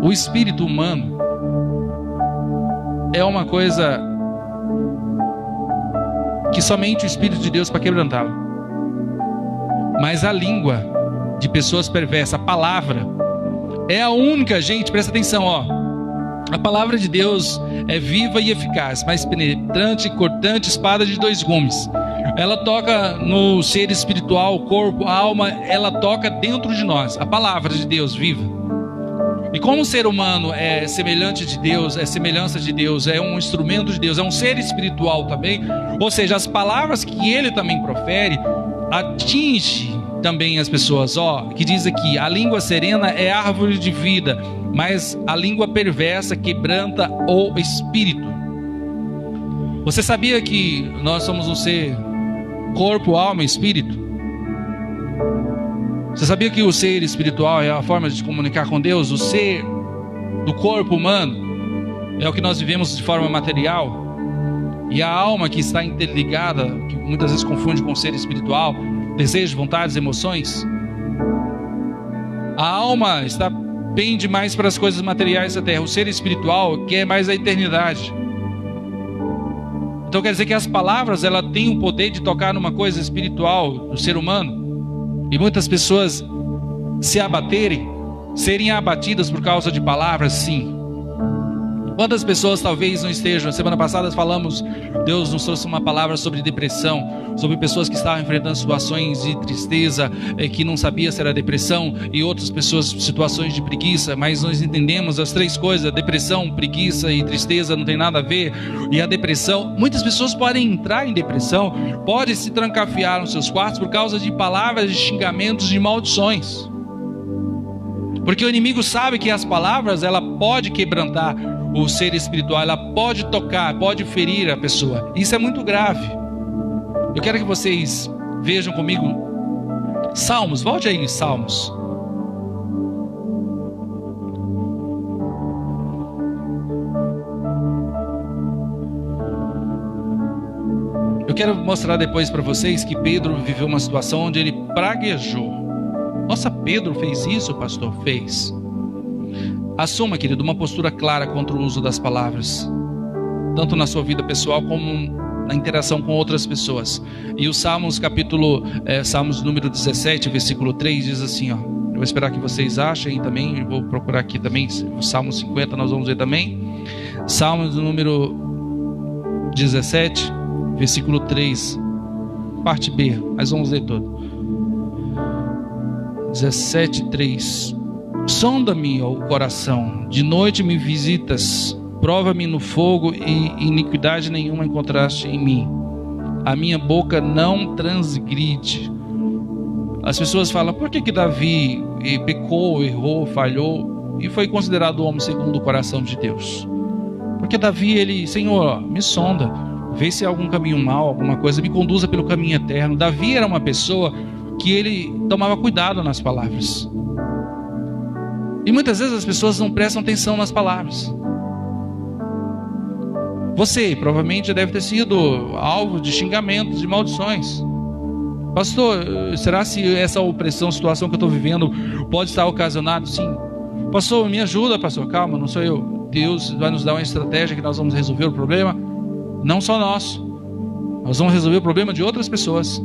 O espírito humano é uma coisa que somente o Espírito de Deus para quebrantá-lo. Mas a língua de pessoas perversas, a palavra, é a única, gente, presta atenção, ó. A palavra de Deus é viva e eficaz, mais penetrante e cortante, espada de 2 gumes. Ela toca no ser espiritual, o corpo, a alma, ela toca dentro de nós. A palavra de Deus viva. E como o ser humano é semelhante de Deus, é semelhança de Deus, é um instrumento de Deus, é um ser espiritual também, ou seja, as palavras que ele também profere atinge também as pessoas. Ó, que diz aqui: a língua serena é árvore de vida, mas a língua perversa quebranta o espírito. Você sabia que nós somos um ser corpo, alma e espírito? Você sabia que o ser espiritual é a forma de comunicar com Deus? O ser do corpo humano é o que nós vivemos de forma material, e a alma, que está interligada, que muitas vezes confunde com o ser espiritual, desejos, vontades, emoções. A alma pende mais para as coisas materiais da terra. O ser espiritual quer mais a eternidade. Então quer dizer que as palavras, ela tem o poder de tocar numa coisa espiritual do ser humano. E muitas pessoas serem abatidas por causa de palavras, sim. Quantas pessoas talvez não estejam? Semana passada falamos, Deus nos trouxe uma palavra sobre depressão, sobre pessoas que estavam enfrentando situações de tristeza, que não sabia se era depressão, e outras pessoas situações de preguiça, mas nós entendemos as três coisas: depressão, preguiça e tristeza não tem nada a ver. E a depressão, muitas pessoas podem entrar em depressão, podem se trancafiar nos seus quartos por causa de palavras, de xingamentos, de maldições. Porque o inimigo sabe que as palavras, ela pode quebrantar o ser espiritual, ela pode tocar, pode ferir a pessoa. Isso é muito grave. Eu quero que vocês vejam comigo Salmos, volte aí, Salmos. Eu quero mostrar depois para vocês que Pedro viveu uma situação onde ele praguejou. Nossa, Pedro fez isso, pastor? Fez. Assuma, querido, uma postura clara contra o uso das palavras, tanto na sua vida pessoal como na interação com outras pessoas. E o Salmos, Salmos número 17, versículo 3, diz assim, ó. Eu vou esperar que vocês achem também, eu vou procurar aqui também, o Salmo 50 nós vamos ver também. Salmos número 17, versículo 3, parte B, mas vamos ler todo. 17, 3. Sonda-me o coração, de noite me visitas, prova-me no fogo e iniquidade nenhuma encontraste em mim. A minha boca não transgride. As pessoas falam, por que Davi pecou, errou, falhou e foi considerado homem segundo o coração de Deus? Porque Davi, ele, Senhor, me sonda, vê se há algum caminho mau, alguma coisa, me conduza pelo caminho eterno. Davi era uma pessoa que ele tomava cuidado nas palavras. E muitas vezes as pessoas não prestam atenção nas palavras. Você provavelmente já deve ter sido alvo de xingamentos, de maldições. Pastor, será se essa opressão, situação que eu estou vivendo pode estar ocasionado? Sim. Pastor, me ajuda, pastor. Calma, não sou eu. Deus vai nos dar uma estratégia que nós vamos resolver o problema. Não só nosso. Nós vamos resolver o problema de outras pessoas.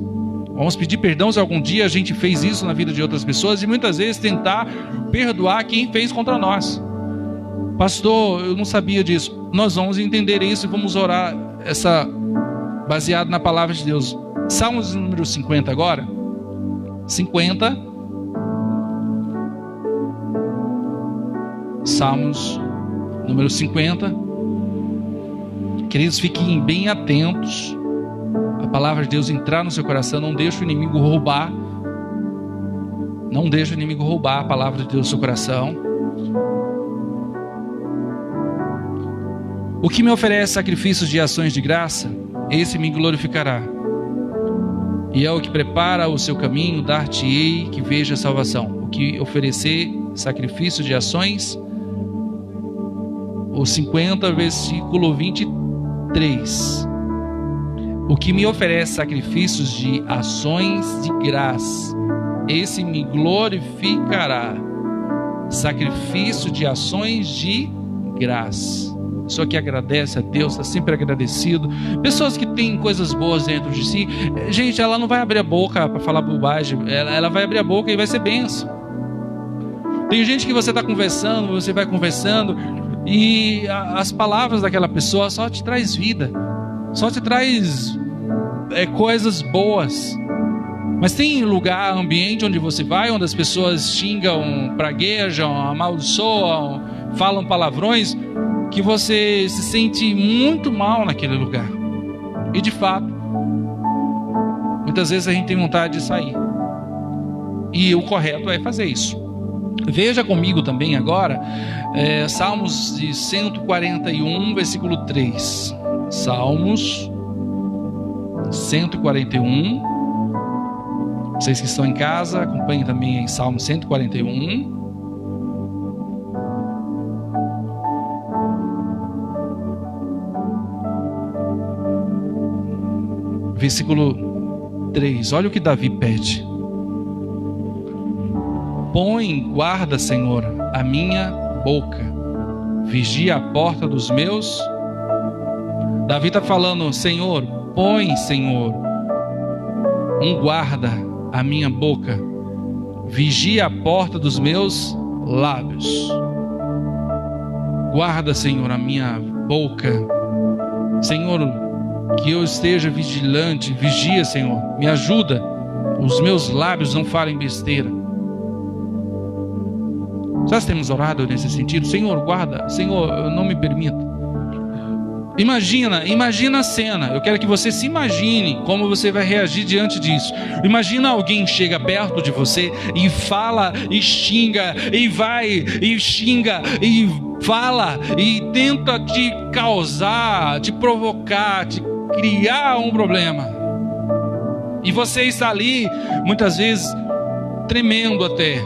Vamos pedir perdão se algum dia a gente fez isso na vida de outras pessoas e muitas vezes tentar perdoar quem fez contra nós. Pastor, eu não sabia disso. Nós vamos entender isso e vamos orar baseado na palavra de Deus. Salmos número 50 agora. 50. Salmos número 50. Queridos, fiquem bem atentos. A palavra de Deus entrar no seu coração. Não deixe o inimigo roubar. Não deixe o inimigo roubar a palavra de Deus no seu coração. O que me oferece sacrifícios de ações de graça, esse me glorificará. E é o que prepara o seu caminho, dar-te-ei que veja a salvação. O que oferecer sacrifício de ações, o 50, versículo 23. O que me oferece sacrifícios de ações de graça, esse me glorificará. Sacrifício de ações de graça. Pessoa que agradece a Deus, está sempre agradecido. Pessoas que têm coisas boas dentro de si. Gente, ela não vai abrir a boca para falar bobagem. Ela vai abrir a boca e vai ser bênção. Tem gente que você está conversando, você vai conversando, e as palavras daquela pessoa só te traz vida. Só te traz coisas boas. Mas tem lugar, ambiente onde você vai, onde as pessoas xingam, praguejam, amaldiçoam, falam palavrões, que você se sente muito mal naquele lugar. E de fato, muitas vezes a gente tem vontade de sair. E o correto é fazer isso. Veja comigo também agora, Salmos de 141, versículo 3. Salmos 141. Vocês que estão em casa, acompanhem também em Salmo 141. Versículo 3, olha o que Davi pede. Põe guarda, Senhor, a minha boca, vigia a porta dos meus. Davi está falando, Senhor, põe, Senhor, um guarda a minha boca, vigia a porta dos meus lábios. Guarda, Senhor, a minha boca. Senhor, que eu esteja vigilante. Vigia, Senhor. Me ajuda. Os meus lábios não falem besteira. Já temos orado nesse sentido? Senhor, guarda. Senhor, não me permita. Imagina a cena. Eu quero que você se imagine como você vai reagir diante disso. Imagina alguém chega perto de você e fala e xinga e vai e xinga e fala e tenta te causar, te provocar, te criar um problema. E você está ali muitas vezes tremendo até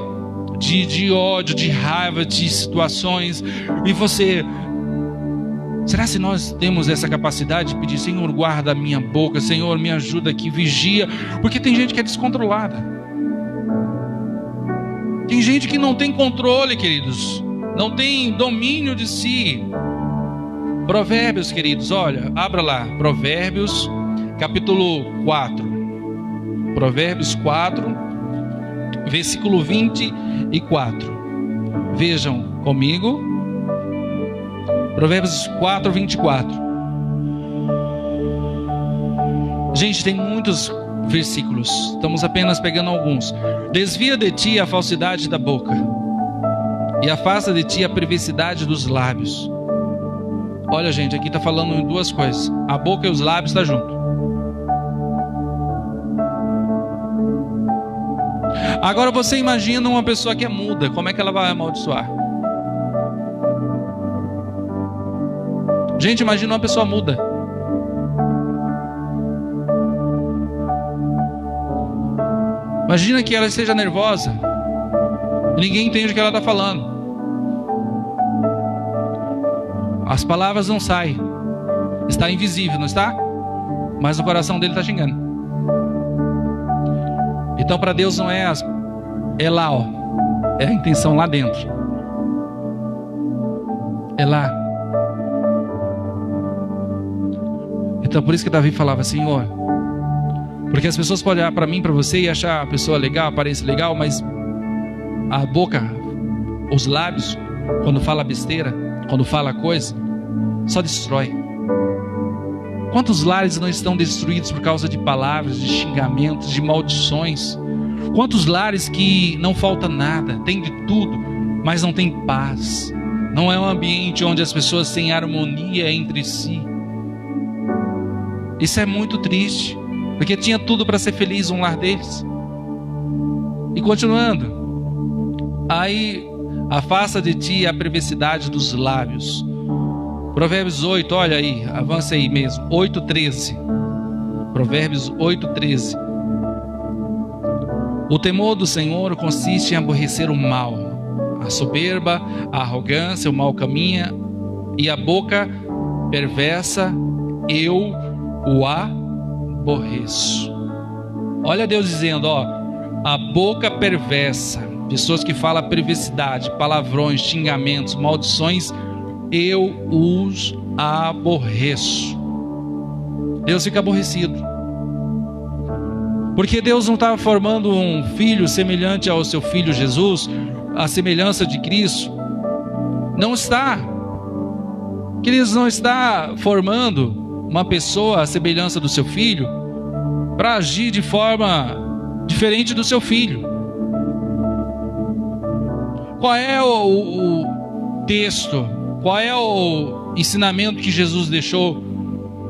de ódio, de raiva, de situações. E você... Será se nós temos essa capacidade de pedir: Senhor, guarda a minha boca, Senhor, me ajuda aqui, vigia? Porque tem gente que é descontrolada. Tem gente que não tem controle, queridos. Não tem domínio de si. Provérbios, queridos, olha, abra lá. Provérbios, capítulo 4. Provérbios 4, versículo 24. Vejam comigo. Provérbios 4, 24. Gente, tem muitos versículos. Estamos apenas pegando alguns. Desvia de ti a falsidade da boca, e afasta de ti a perversidade dos lábios. Olha, gente, aqui está falando em duas coisas. A boca e os lábios estão junto. Agora você imagina uma pessoa que é muda. Como é que ela vai amaldiçoar? Gente, imagina uma pessoa muda. Imagina que ela esteja nervosa. Ninguém entende o que ela está falando. As palavras não saem. Está invisível, não está? Mas o coração dele está xingando. Então para Deus não é lá, ó. É a intenção lá dentro. É lá. Então por isso que Davi falava: Senhor, porque as pessoas podem olhar para mim, para você e achar a pessoa legal, aparência legal, mas a boca, os lábios, quando fala besteira, quando fala coisa, só destrói. Quantos lares não estão destruídos por causa de palavras, de xingamentos, de maldições? Quantos lares que não falta nada, tem de tudo, mas não tem paz? Não é um ambiente onde as pessoas têm harmonia entre si. Isso é muito triste, porque tinha tudo para ser feliz um lar deles. E continuando, aí afasta de ti a perversidade dos lábios. Provérbios 8, olha aí, avança aí mesmo, 8:13. Provérbios 8:13. O temor do Senhor consiste em aborrecer o mal, a soberba, a arrogância, o mau caminho, e a boca perversa eu o aborreço. Olha Deus dizendo, ó, a boca perversa, pessoas que falam perversidade, palavrões, xingamentos, maldições, eu os aborreço. Deus fica aborrecido, porque Deus não estava formando um filho semelhante ao seu filho Jesus, a semelhança de Cristo. Não está. Queridos, não está formando uma pessoa à semelhança do seu filho para agir de forma diferente do seu filho. Qual é o texto, qual é o ensinamento que Jesus deixou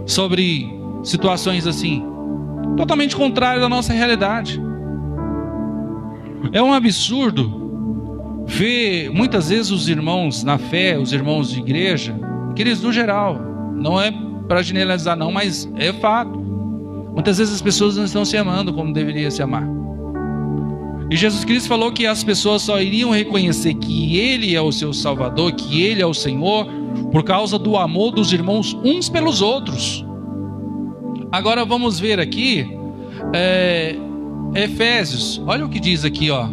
sobre situações assim? Totalmente contrário da nossa realidade. É um absurdo ver muitas vezes os irmãos na fé, os irmãos de igreja, queridos, no geral, não é para generalizar não, mas é fato. Muitas vezes as pessoas não estão se amando como deveria se amar. E Jesus Cristo falou que as pessoas só iriam reconhecer que Ele é o seu Salvador, que Ele é o Senhor, por causa do amor dos irmãos uns pelos outros. Agora vamos ver aqui Efésios, olha o que diz aqui, ó.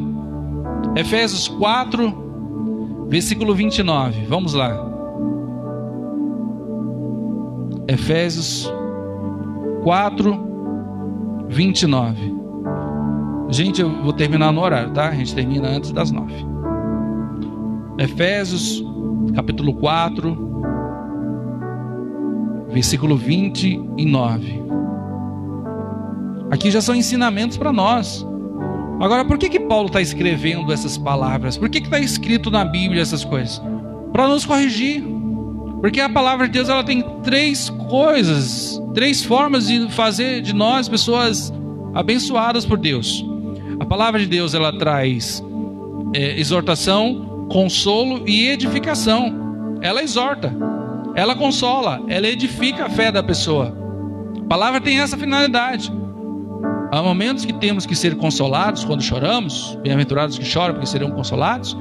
Efésios 4, versículo 29, vamos lá. Efésios 4, 29. Gente, eu vou terminar no horário, tá? A gente termina antes das 9. Efésios capítulo 4, versículo 29. Aqui já são ensinamentos para nós. Agora, por que Paulo está escrevendo essas palavras? Por que está escrito na Bíblia essas coisas? Para nos corrigir. Porque a palavra de Deus, ela tem três formas de fazer de nós pessoas abençoadas por Deus. A palavra de Deus, ela traz exortação, consolo e edificação. Ela exorta, ela consola, ela edifica a fé da pessoa. A palavra tem essa finalidade. Há momentos que temos que ser consolados quando choramos, bem-aventurados que choram porque serão consolados.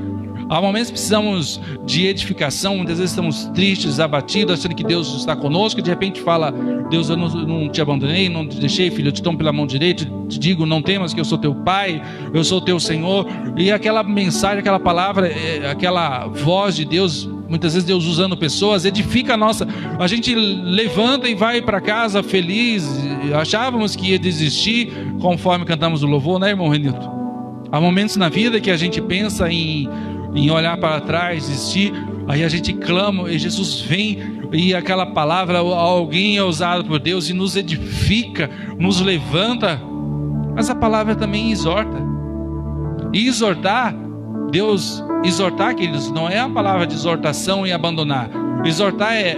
Há momentos que precisamos de edificação, muitas vezes estamos tristes, abatidos, achando que Deus está conosco, e de repente fala: Deus, eu não te abandonei, não te deixei, filho, eu te tomo pela mão direita, te digo, não temas que eu sou teu pai, eu sou teu Senhor. E aquela mensagem, aquela palavra, aquela voz de Deus, muitas vezes Deus usando pessoas, edifica a gente levanta e vai para casa feliz. Achávamos que ia desistir, conforme cantamos o louvor, né, irmão Renilton? Há momentos na vida que a gente pensa em olhar para trás, desistir, aí a gente clama e Jesus vem, e aquela palavra, alguém é usado por Deus e nos edifica, nos levanta. Mas a palavra também exorta. E exortar, Deus exortar, queridos, não é a palavra de exortação e abandonar. Exortar é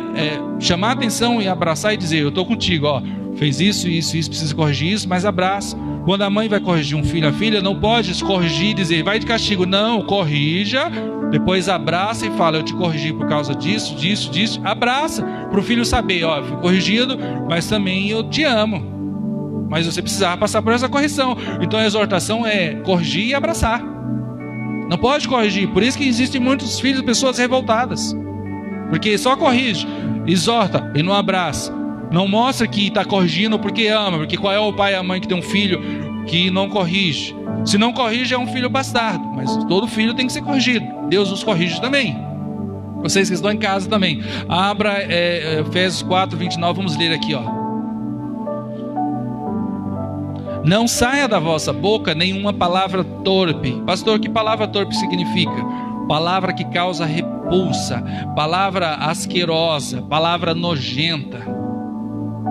chamar a atenção e abraçar e dizer: eu estou contigo, ó, fez isso, precisa corrigir isso, mas abraça. Quando a mãe vai corrigir um filho, a filha não pode corrigir e dizer: vai de castigo. Não, corrija, depois abraça e fala: eu te corrigi por causa disso. Abraça, para o filho saber: ó, eu fui corrigido, mas também eu te amo. Mas você precisava passar por essa correção. Então a exortação é corrigir e abraçar. Não pode corrigir. Por isso que existem muitos filhos de pessoas revoltadas, porque só corrige, exorta e não abraça. Não mostra que está corrigindo porque ama. Porque qual é o pai e a mãe que tem um filho que não corrige? Se não corrige, é um filho bastardo. Mas todo filho tem que ser corrigido. Deus os corrige também. Vocês que estão em casa também. Abra Efésios 4, 29. Vamos ler aqui, ó. Não saia da vossa boca nenhuma palavra torpe. Pastor, que palavra torpe significa? Palavra que causa repulsa, palavra asquerosa, palavra nojenta.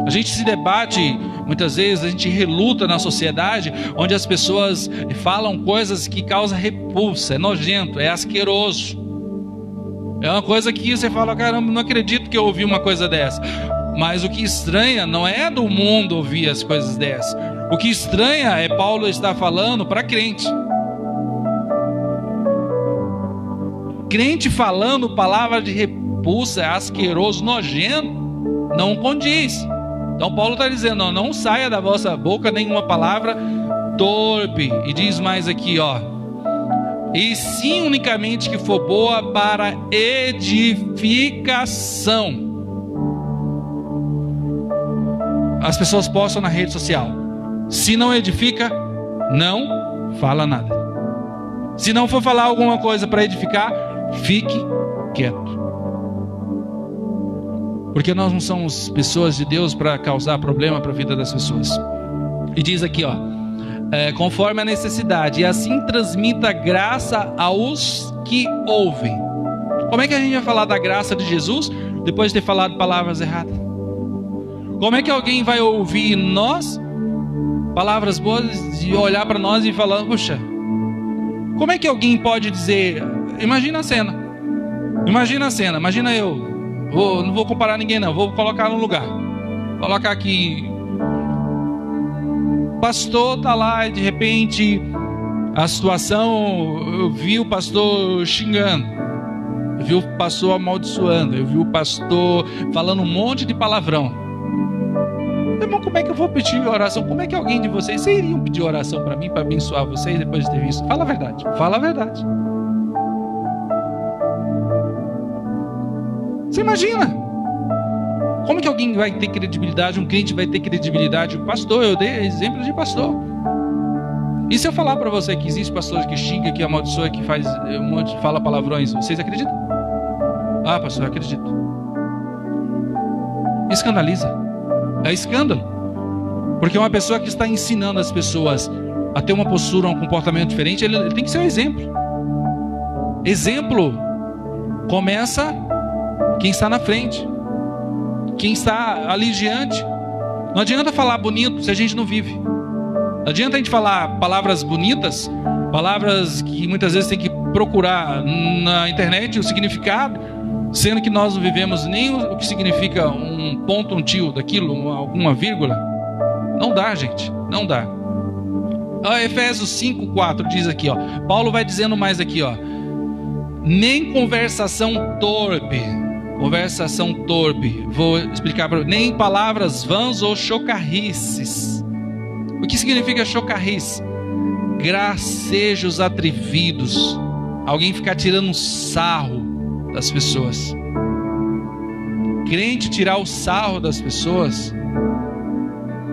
A gente se debate, muitas vezes a gente reluta na sociedade, onde as pessoas falam coisas que causam repulsa, é nojento, é asqueroso. É uma coisa que você fala: caramba, não acredito que eu ouvi uma coisa dessa. Mas o que estranha não é do mundo ouvir as coisas dessas. O que estranha é Paulo estar falando para crente. Crente falando palavra de repulsa, asqueroso, nojento, não condiz. Então Paulo está dizendo: não saia da vossa boca nenhuma palavra torpe. E diz mais aqui, ó: e sim unicamente que for boa para edificação. As pessoas postam na rede social. Se não edifica, não fala nada. Se não for falar alguma coisa para edificar, fique quieto. Porque nós não somos pessoas de Deus para causar problema para a vida das pessoas. E diz aqui, ó: conforme a necessidade, e assim transmita graça aos que ouvem. Como é que a gente vai falar da graça de Jesus depois de ter falado palavras erradas? Como é que alguém vai ouvir nós palavras boas e olhar para nós e falar: puxa, como é que alguém pode dizer? Imagina a cena, imagina eu. Não vou comparar ninguém não, vou colocar no lugar. Colocar aqui, o pastor está lá e de repente a situação, eu vi o pastor xingando, eu vi o pastor amaldiçoando, eu vi o pastor falando um monte de palavrão. Irmão, como é que eu vou pedir oração? Como é que alguém de vocês iriam pedir oração para mim, para abençoar vocês depois de ter visto? Fala a verdade, fala a verdade. Você imagina? Como que alguém vai ter credibilidade, um crente vai ter credibilidade? O pastor, eu dei exemplo de pastor. E se eu falar para você que existe pastor que xinga, que amaldiçoa, que faz um monte, fala palavrões, vocês acreditam? Ah, pastor, eu acredito. Escandaliza. É escândalo. Porque uma pessoa que está ensinando as pessoas a ter uma postura, um comportamento diferente, ele tem que ser um exemplo. Exemplo Começa quem está na frente, quem está ali diante. Não adianta falar bonito se a gente não vive. Não adianta a gente falar palavras bonitas, palavras que muitas vezes tem que procurar na internet o significado, sendo que nós não vivemos nem o que significa um ponto, um tio daquilo, alguma vírgula. Não dá, gente, não dá. Efésios 5:4 diz aqui, ó. Paulo vai dizendo mais aqui, ó. Nem conversação torpe, vou explicar para nem palavras vãs ou chocarrices. O que significa chocarrice? Gracejos atrevidos, alguém ficar tirando sarro das pessoas. Crente tirar o sarro das pessoas,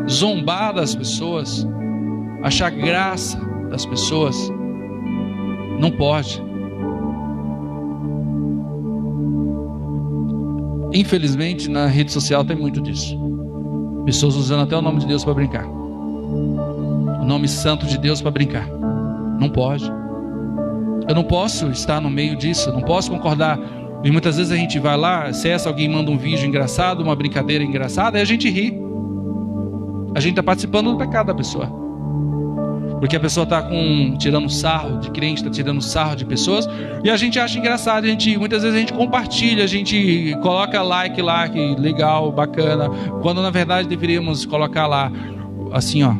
zombar das pessoas, achar graça das pessoas, não pode. Infelizmente na rede social tem muito disso, pessoas usando até o nome de Deus para brincar, o nome santo de Deus para brincar. Não pode. Eu não posso estar no meio disso, eu não posso concordar. E muitas vezes a gente vai lá, acessa, alguém manda um vídeo engraçado, uma brincadeira engraçada, e a gente ri. A gente está participando do pecado da pessoa, porque a pessoa está tirando sarro de crente, está tirando sarro de pessoas, e a gente acha engraçado. Muitas vezes a gente compartilha, a gente coloca like lá, que legal, bacana, quando na verdade deveríamos colocar lá assim, ó.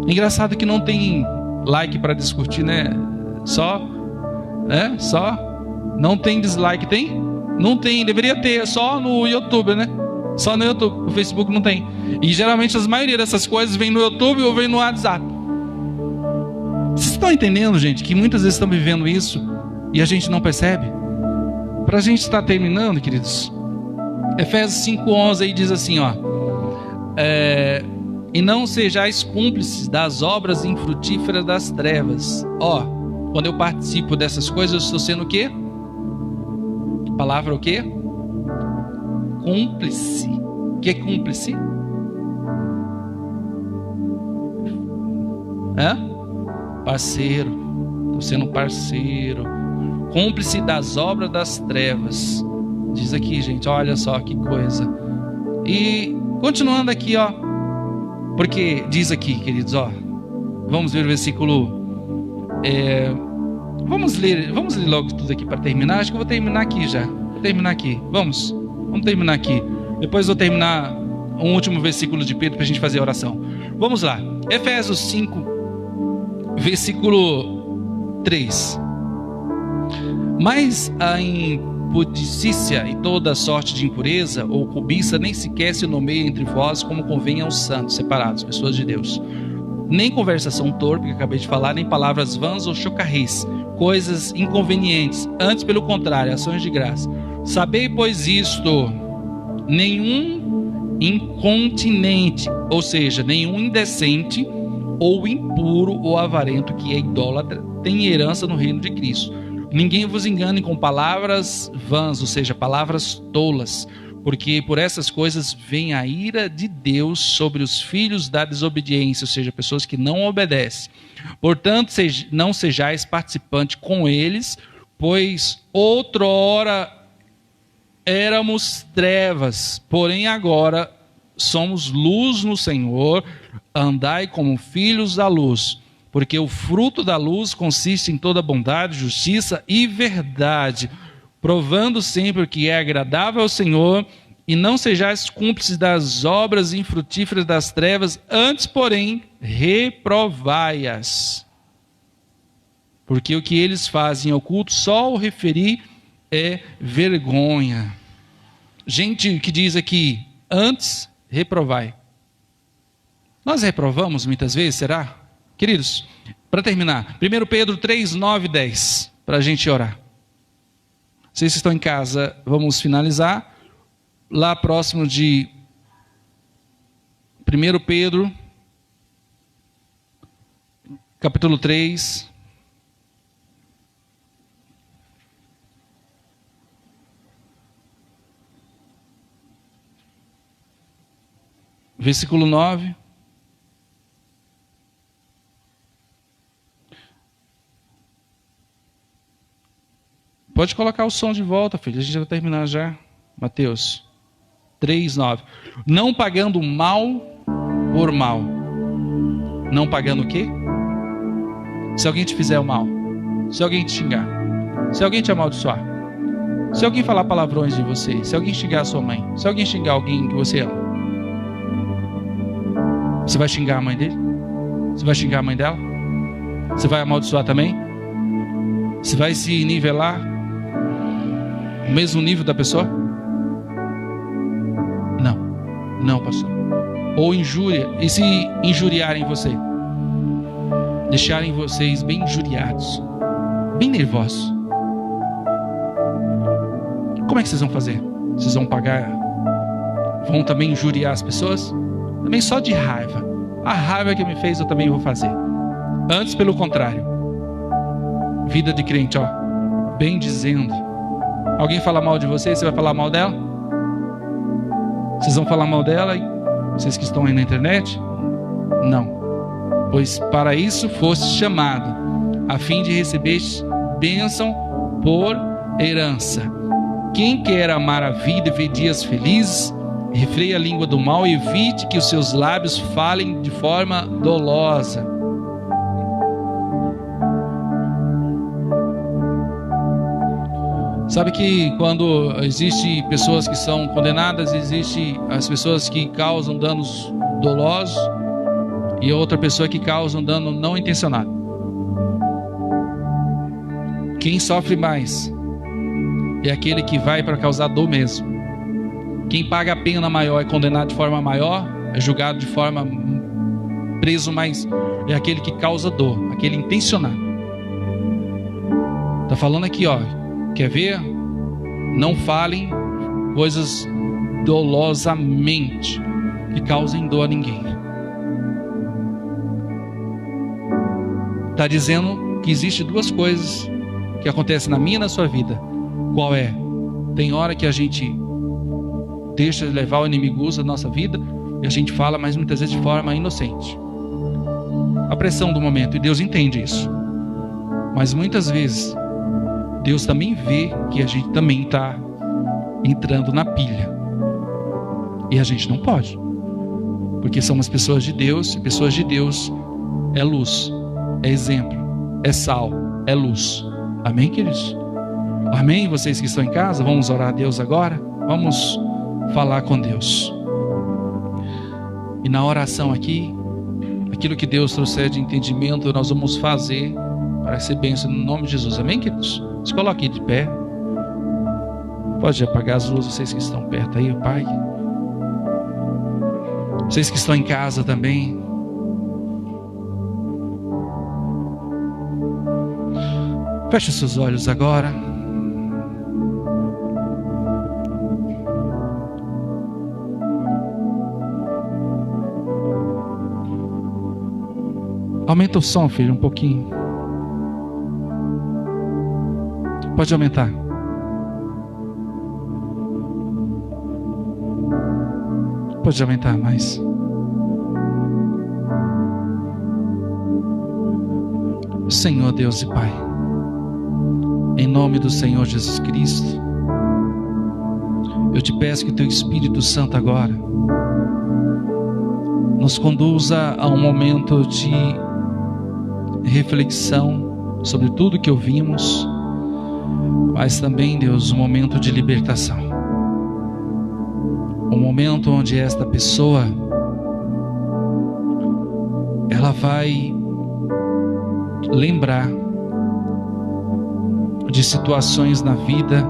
Engraçado que não tem like para discutir, né? Só não tem dislike, tem? Não tem, deveria ter, só no YouTube, né? Só no YouTube, no Facebook não tem. E geralmente a maioria dessas coisas vem no YouTube ou vem no WhatsApp. Vocês estão entendendo, gente, que muitas vezes estamos vivendo isso e a gente não percebe? Para a gente estar terminando, queridos, Efésios 5:11 aí diz assim, ó. E não sejais cúmplices das obras infrutíferas das trevas. Ó, quando eu participo dessas coisas, eu estou sendo o quê? Palavra o quê? Cúmplice. O que é cúmplice? Parceiro. Estou sendo parceiro. Cúmplice das obras das trevas. Diz aqui, gente, olha só que coisa. E continuando aqui, ó. Porque diz aqui, queridos, ó. Vamos ver o versículo. Vamos ler logo tudo aqui para terminar. Acho que eu vou terminar aqui já. Vou terminar aqui. Vamos terminar aqui. Depois vou terminar um último versículo de Pedro para a gente fazer a oração. Vamos lá. Efésios 5, versículo 3. Mas a impudicícia e toda sorte de impureza ou cobiça nem sequer se nomeia entre vós como convém aos santos separados, pessoas de Deus. Nem conversação torpe, que acabei de falar, nem palavras vãs ou chocarris, coisas inconvenientes, antes pelo contrário, ações de graça. Sabei, pois, isto: nenhum incontinente, ou seja, nenhum indecente ou impuro ou avarento que é idólatra tem herança no reino de Cristo. Ninguém vos engane com palavras vãs, ou seja, palavras tolas, porque por essas coisas vem a ira de Deus sobre os filhos da desobediência, ou seja, pessoas que não obedecem. Portanto, não sejais participantes com eles, pois outrora éramos trevas, porém agora somos luz no Senhor. Andai como filhos da luz, porque o fruto da luz consiste em toda bondade, justiça e verdade, provando sempre o que é agradável ao Senhor, e não sejais cúmplices das obras infrutíferas das trevas, antes, porém, reprovai-as. Porque o que eles fazem em oculto, só o referir é vergonha. Gente que diz aqui, antes, reprovai. Nós reprovamos muitas vezes, será? Queridos, para terminar, 1 Pedro 3, 9 e 10, para a gente orar. Vocês estão em casa, vamos finalizar. Lá próximo de 1 Pedro, capítulo 3. Versículo 9. Pode colocar o som de volta, filho. A gente vai terminar já. Mateus 3:9. Não pagando mal por mal. Não pagando o quê? Se alguém te fizer o mal, se alguém te xingar, se alguém te amaldiçoar, se alguém falar palavrões de você, se alguém xingar a sua mãe, se alguém xingar alguém que você ama, você vai xingar a mãe dele? Você vai xingar a mãe dela? Você vai amaldiçoar também? Você vai se nivelar no mesmo nível da pessoa? Não, pastor. Ou injúria, e se injuriarem você? Deixarem vocês bem injuriados, bem nervosos. Como é que vocês vão fazer? Vocês vão pagar? Vão também injuriar as pessoas? Também só de raiva. A raiva que me fez eu também vou fazer. Antes, pelo contrário. Vida de crente, ó. Bem dizendo. Alguém fala mal de você, você vai falar mal dela? Vocês vão falar mal dela? Vocês que estão aí na internet? Não. Pois para isso foste chamado, a fim de receber bênção por herança. Quem quer amar a vida e ver dias felizes, refreie a língua do mal e evite que os seus lábios falem de forma dolosa. Sabe que quando existe pessoas que são condenadas, existe as pessoas que causam danos dolosos e outra pessoa que causa um dano não intencionado. Quem sofre mais é aquele que vai para causar dor mesmo. Quem paga a pena maior é condenado de forma maior, é julgado de forma preso mais, é aquele que causa dor, aquele intencionado. Tá falando aqui, ó, quer ver? Não falem coisas dolosamente que causem dor a ninguém. Está dizendo que existe duas coisas que acontecem na minha e na sua vida. Qual é? Tem hora que a gente deixa de levar o inimigo usa da nossa vida e a gente fala, mas muitas vezes de forma inocente. A pressão do momento, e Deus entende isso. Mas muitas vezes Deus também vê que a gente também está entrando na pilha. E a gente não pode. Porque somos pessoas de Deus, e pessoas de Deus é luz, é exemplo, é sal, é luz. Amém, queridos? Amém? Vocês que estão em casa, vamos orar a Deus agora? Vamos falar com Deus. E na oração aqui, aquilo que Deus trouxer de entendimento, nós vamos fazer para ser bênção no nome de Jesus. Amém, queridos? Se coloque de pé. Pode apagar as luzes, vocês que estão perto aí, Pai. Vocês que estão em casa também. Feche os seus olhos agora. Aumenta o som, filho, um pouquinho. Pode aumentar. Pode aumentar mais. Senhor Deus e Pai, em nome do Senhor Jesus Cristo, eu te peço que teu Espírito Santo agora nos conduza a um momento de reflexão sobre tudo que ouvimos, mas também, Deus, um momento de libertação. Um momento onde esta pessoa ela vai lembrar de situações na vida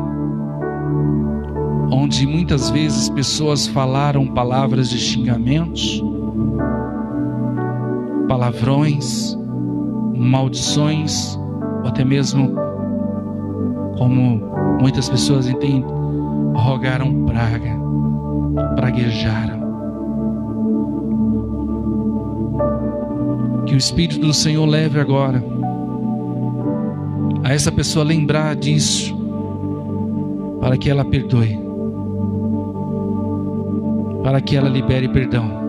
onde muitas vezes pessoas falaram palavras de xingamentos, palavrões, maldições, ou até mesmo, como muitas pessoas entendem, rogaram praga, praguejaram. Que o Espírito do Senhor leve agora a essa pessoa lembrar disso, para que ela perdoe, para que ela libere perdão.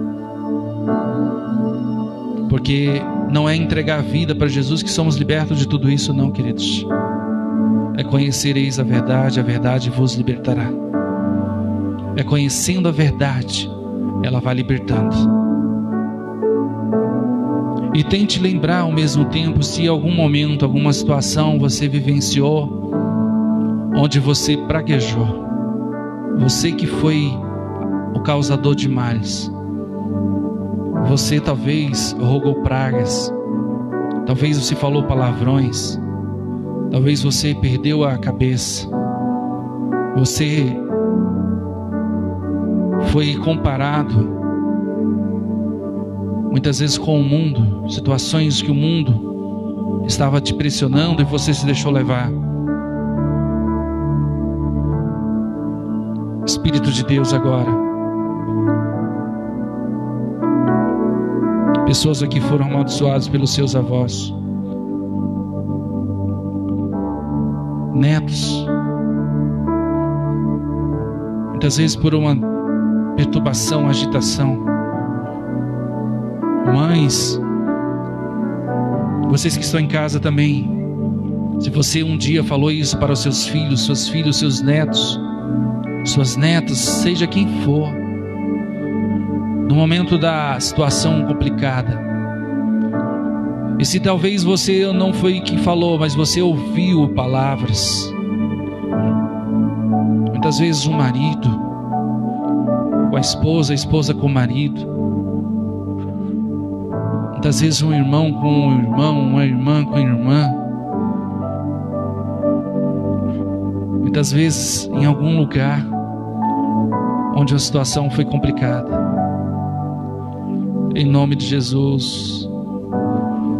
Porque não é entregar a vida para Jesus que somos libertos de tudo isso, não, queridos. É conhecereis a verdade vos libertará. É conhecendo a verdade, ela vai libertando. E tente lembrar ao mesmo tempo se em algum momento, alguma situação você vivenciou, onde você praguejou. Você que foi o causador de males. Você talvez rogou pragas. Talvez você falou palavrões. Talvez você perdeu a cabeça. Você foi comparado muitas vezes com o mundo, situações que o mundo estava te pressionando e você se deixou levar. Espírito de Deus agora. Pessoas aqui foram amaldiçoadas pelos seus avós, netos, muitas vezes por uma perturbação, agitação. Mães, vocês que estão em casa também, se você um dia falou isso para os seus filhos, seus netos, suas netas, seja quem for, no momento da situação complicada, e se talvez você não foi quem falou, mas você ouviu palavras, muitas vezes um marido com a esposa com o marido, muitas vezes um irmão com um irmão, uma irmã com a irmã, muitas vezes em algum lugar onde a situação foi complicada. Em nome de Jesus,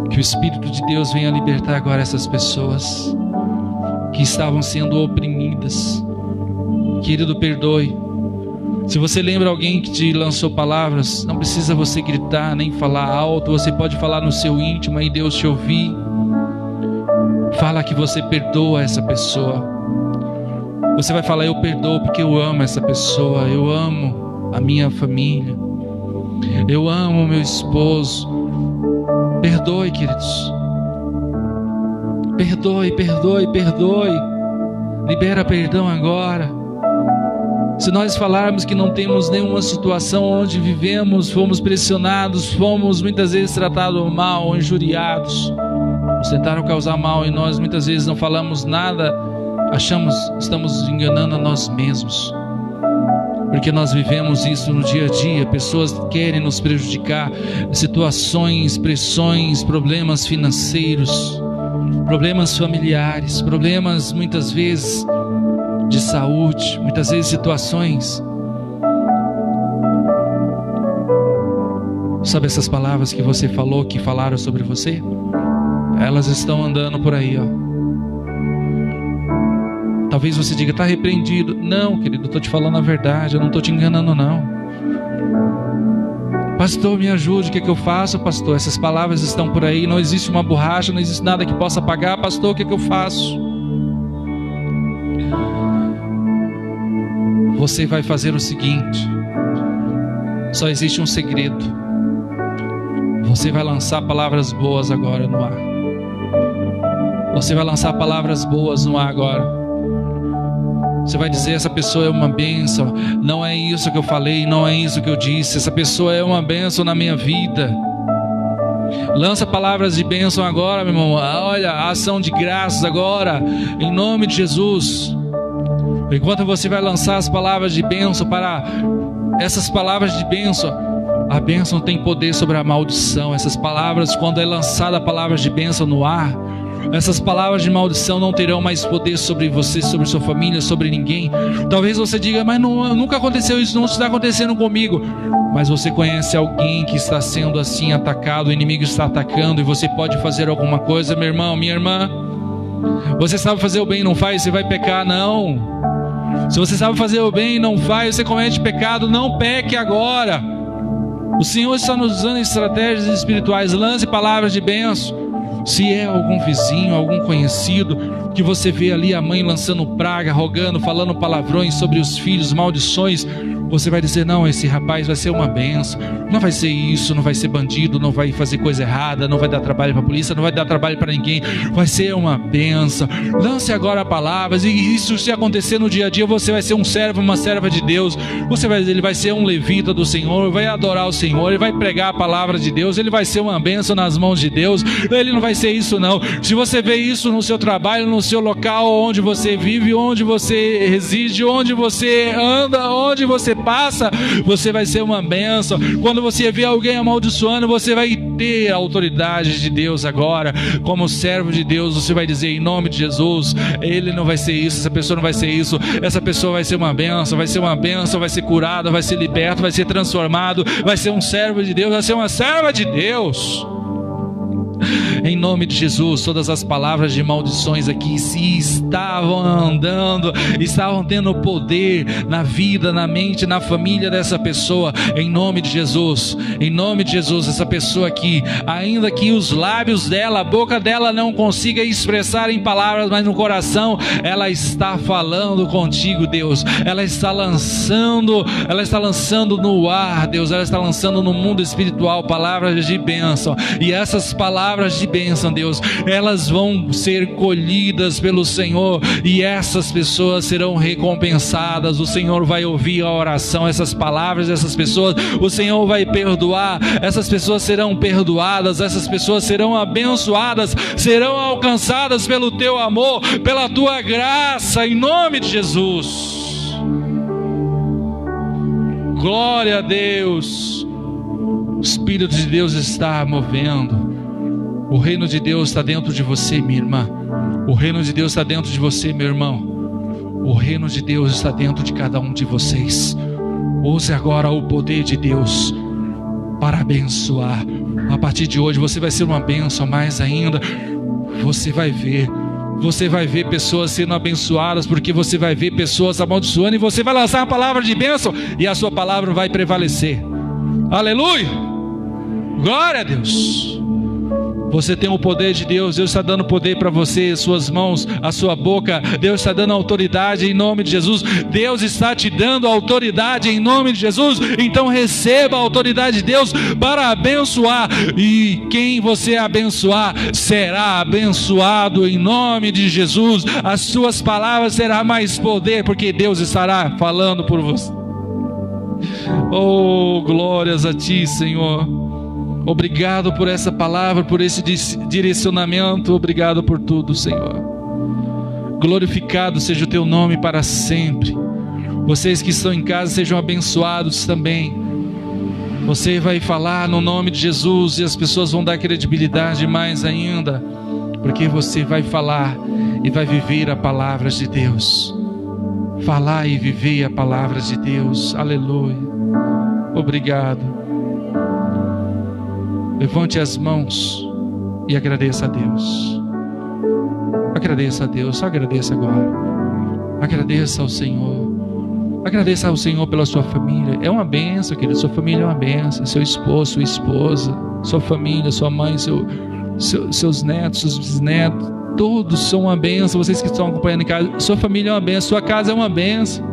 que o Espírito de Deus venha libertar agora essas pessoas que estavam sendo oprimidas. Querido, perdoe. Se você lembra alguém que te lançou palavras, não precisa você gritar nem falar alto, você pode falar no seu íntimo e Deus te ouvir. Fala que você perdoa essa pessoa. Você vai falar: eu perdoo porque eu amo essa pessoa, eu amo a minha família, eu amo o meu esposo. Perdoe, queridos. Perdoe. Libera perdão agora. Se nós falarmos que não temos nenhuma situação onde vivemos, fomos pressionados, fomos muitas vezes tratados mal, injuriados, nos tentaram causar mal e nós muitas vezes não falamos nada, estamos enganando a nós mesmos. Porque nós vivemos isso no dia a dia. Pessoas querem nos prejudicar, situações, pressões, problemas financeiros, problemas familiares, problemas muitas vezes de saúde, muitas vezes situações. Sabe essas palavras que você falou, que falaram sobre você? Elas estão andando por aí, ó. Talvez você diga: está repreendido. Não, querido, estou te falando a verdade, eu não estou te enganando não. Pastor, me ajude, o que é que eu faço, pastor? Essas palavras estão por aí, não existe uma borracha, não existe nada que possa apagar. Pastor, o que é que eu faço? Você vai fazer o seguinte: só existe um segredo. Você vai lançar palavras boas agora no ar. Você vai lançar palavras boas no ar agora. Você vai dizer: essa pessoa é uma bênção. Não é isso que eu falei, não é isso que eu disse. Essa pessoa é uma bênção na minha vida. Lança palavras de bênção agora, meu irmão. Olha, a ação de graças agora, em nome de Jesus. Enquanto você vai lançar as palavras de bênção, para essas palavras de bênção, a bênção tem poder sobre a maldição. Essas palavras, quando é lançada a palavra de bênção no ar, essas palavras de maldição não terão mais poder sobre você, sobre sua família, sobre ninguém. Talvez você diga: mas nunca aconteceu isso, não está acontecendo comigo. Mas você conhece alguém que está sendo assim atacado, o inimigo está atacando, e você pode fazer alguma coisa, meu irmão, minha irmã. Você sabe fazer o bem e não faz, você vai pecar, não. Se você sabe fazer o bem e não faz, você comete pecado, não peque agora. O Senhor está nos usando estratégias espirituais. Lance palavras de bênção. Se é algum vizinho, algum conhecido, que você vê ali a mãe lançando praga, rogando, falando palavrões sobre os filhos, maldições, você vai dizer: não, esse rapaz vai ser uma bênção, não vai ser isso, não vai ser bandido, não vai fazer coisa errada, não vai dar trabalho para a polícia, não vai dar trabalho para ninguém, vai ser uma bênção. Lance agora palavras, e isso se acontecer no dia a dia, você vai ser um servo, uma serva de Deus. Ele vai ser um levita do Senhor, vai adorar o Senhor, ele vai pregar a palavra de Deus, ele vai ser uma bênção nas mãos de Deus. Ele não vai ser isso não. Se você vê isso no seu trabalho, no seu local, onde você vive, onde você reside, onde você anda, onde você passa, você vai ser uma bênção. Quando você vê alguém amaldiçoando, você vai ter a autoridade de Deus agora, como servo de Deus, você vai dizer: em nome de Jesus, ele não vai ser isso, essa pessoa não vai ser isso, essa pessoa vai ser uma bênção, vai ser uma bênção, vai ser curado, vai ser liberto, vai ser transformado, vai ser um servo de Deus, vai ser uma serva de Deus. Em nome de Jesus, todas as palavras de maldições aqui, se estavam andando, estavam tendo poder na vida, na mente, na família dessa pessoa, em nome de Jesus, essa pessoa aqui, ainda que os lábios dela, a boca dela não consiga expressar em palavras, mas no coração, ela está falando contigo, Deus, ela está lançando no ar, Deus, ela está lançando no mundo espiritual palavras de bênção, e essas palavras de bênção, Deus, elas vão ser colhidas pelo Senhor, e essas pessoas serão recompensadas. O Senhor vai ouvir a oração, essas palavras dessas pessoas, o Senhor vai perdoar, essas pessoas serão perdoadas, essas pessoas serão abençoadas, serão alcançadas pelo teu amor, pela tua graça, em nome de Jesus. Glória a Deus. O Espírito de Deus está movendo. O reino de Deus está dentro de você, minha irmã. O reino de Deus está dentro de você, meu irmão. O reino de Deus está dentro de cada um de vocês. Use agora o poder de Deus para abençoar. A partir de hoje você vai ser uma bênção, mais ainda. Você vai ver pessoas sendo abençoadas, porque você vai ver pessoas amaldiçoando, e você vai lançar a palavra de bênção, e a sua palavra vai prevalecer. Aleluia! Glória a Deus! Você tem o poder de Deus. Deus está dando poder para você, suas mãos, a sua boca. Deus está dando autoridade em nome de Jesus. Deus está te dando autoridade em nome de Jesus. Então receba a autoridade de Deus para abençoar, e quem você abençoar será abençoado em nome de Jesus. As suas palavras terão mais poder, porque Deus estará falando por você. Oh, glórias a ti, Senhor. Obrigado por essa palavra, por esse direcionamento. Obrigado por tudo, Senhor. Glorificado seja o teu nome para sempre. Vocês que estão em casa sejam abençoados também. Você vai falar no nome de Jesus, e as pessoas vão dar credibilidade mais ainda, porque você vai falar e vai viver a palavra de Deus. Falar e viver a palavra de Deus. Aleluia. Obrigado. Levante as mãos e agradeça a Deus. Agradeça a Deus, só agradeça agora. Agradeça ao Senhor. Agradeça ao Senhor pela sua família. É uma bênção, querido. Sua família é uma bênção. Seu esposo, sua esposa, sua família, sua mãe, seus netos, seus bisnetos, todos são uma bênção. Vocês que estão acompanhando em casa, sua família é uma bênção, sua casa é uma bênção.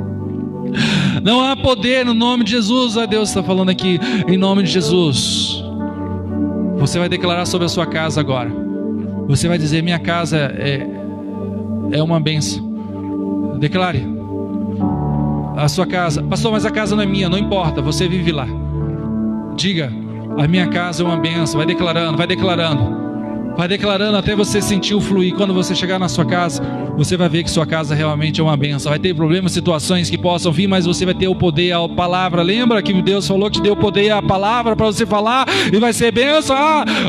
Não há poder no nome de Jesus. A Deus está falando aqui, em nome de Jesus. Você vai declarar sobre a sua casa agora. Você vai dizer: minha casa é uma bênção. Declare. A sua casa: pastor, mas a casa não é minha. Não importa, você vive lá. Diga: a minha casa é uma bênção. Vai declarando, vai declarando. Vai declarando até você sentir o fluir. Quando você chegar na sua casa, você vai ver que sua casa realmente é uma bênção. Vai ter problemas, situações que possam vir, mas você vai ter o poder, a palavra. Lembra que Deus falou que te deu o poder, a palavra para você falar, e vai ser bênção.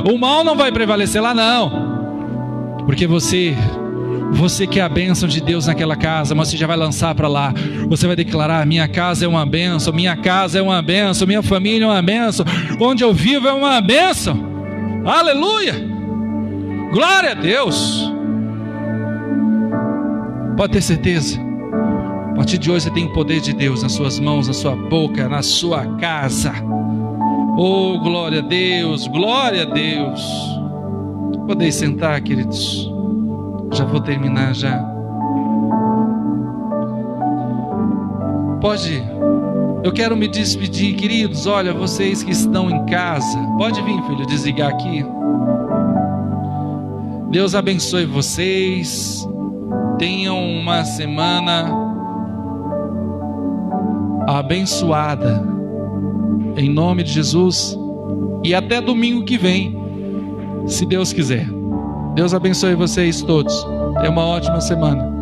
O mal não vai prevalecer lá, não. Porque você quer a bênção de Deus naquela casa, mas você já vai lançar para lá. Você vai declarar: minha casa é uma bênção, minha casa é uma bênção, minha família é uma bênção, onde eu vivo é uma bênção. Aleluia! Glória a Deus. Pode ter certeza, a partir de hoje você tem o poder de Deus nas suas mãos, na sua boca, na sua casa. Oh, glória a Deus, glória a Deus. Podem sentar, queridos. Já vou terminar já. Pode. Eu quero me despedir, queridos. Olha, vocês que estão em casa, pode vir, filho, desligar aqui. Deus abençoe vocês. Tenham uma semana abençoada, em nome de Jesus. E até domingo que vem, se Deus quiser. Deus abençoe vocês todos. Tenha uma ótima semana.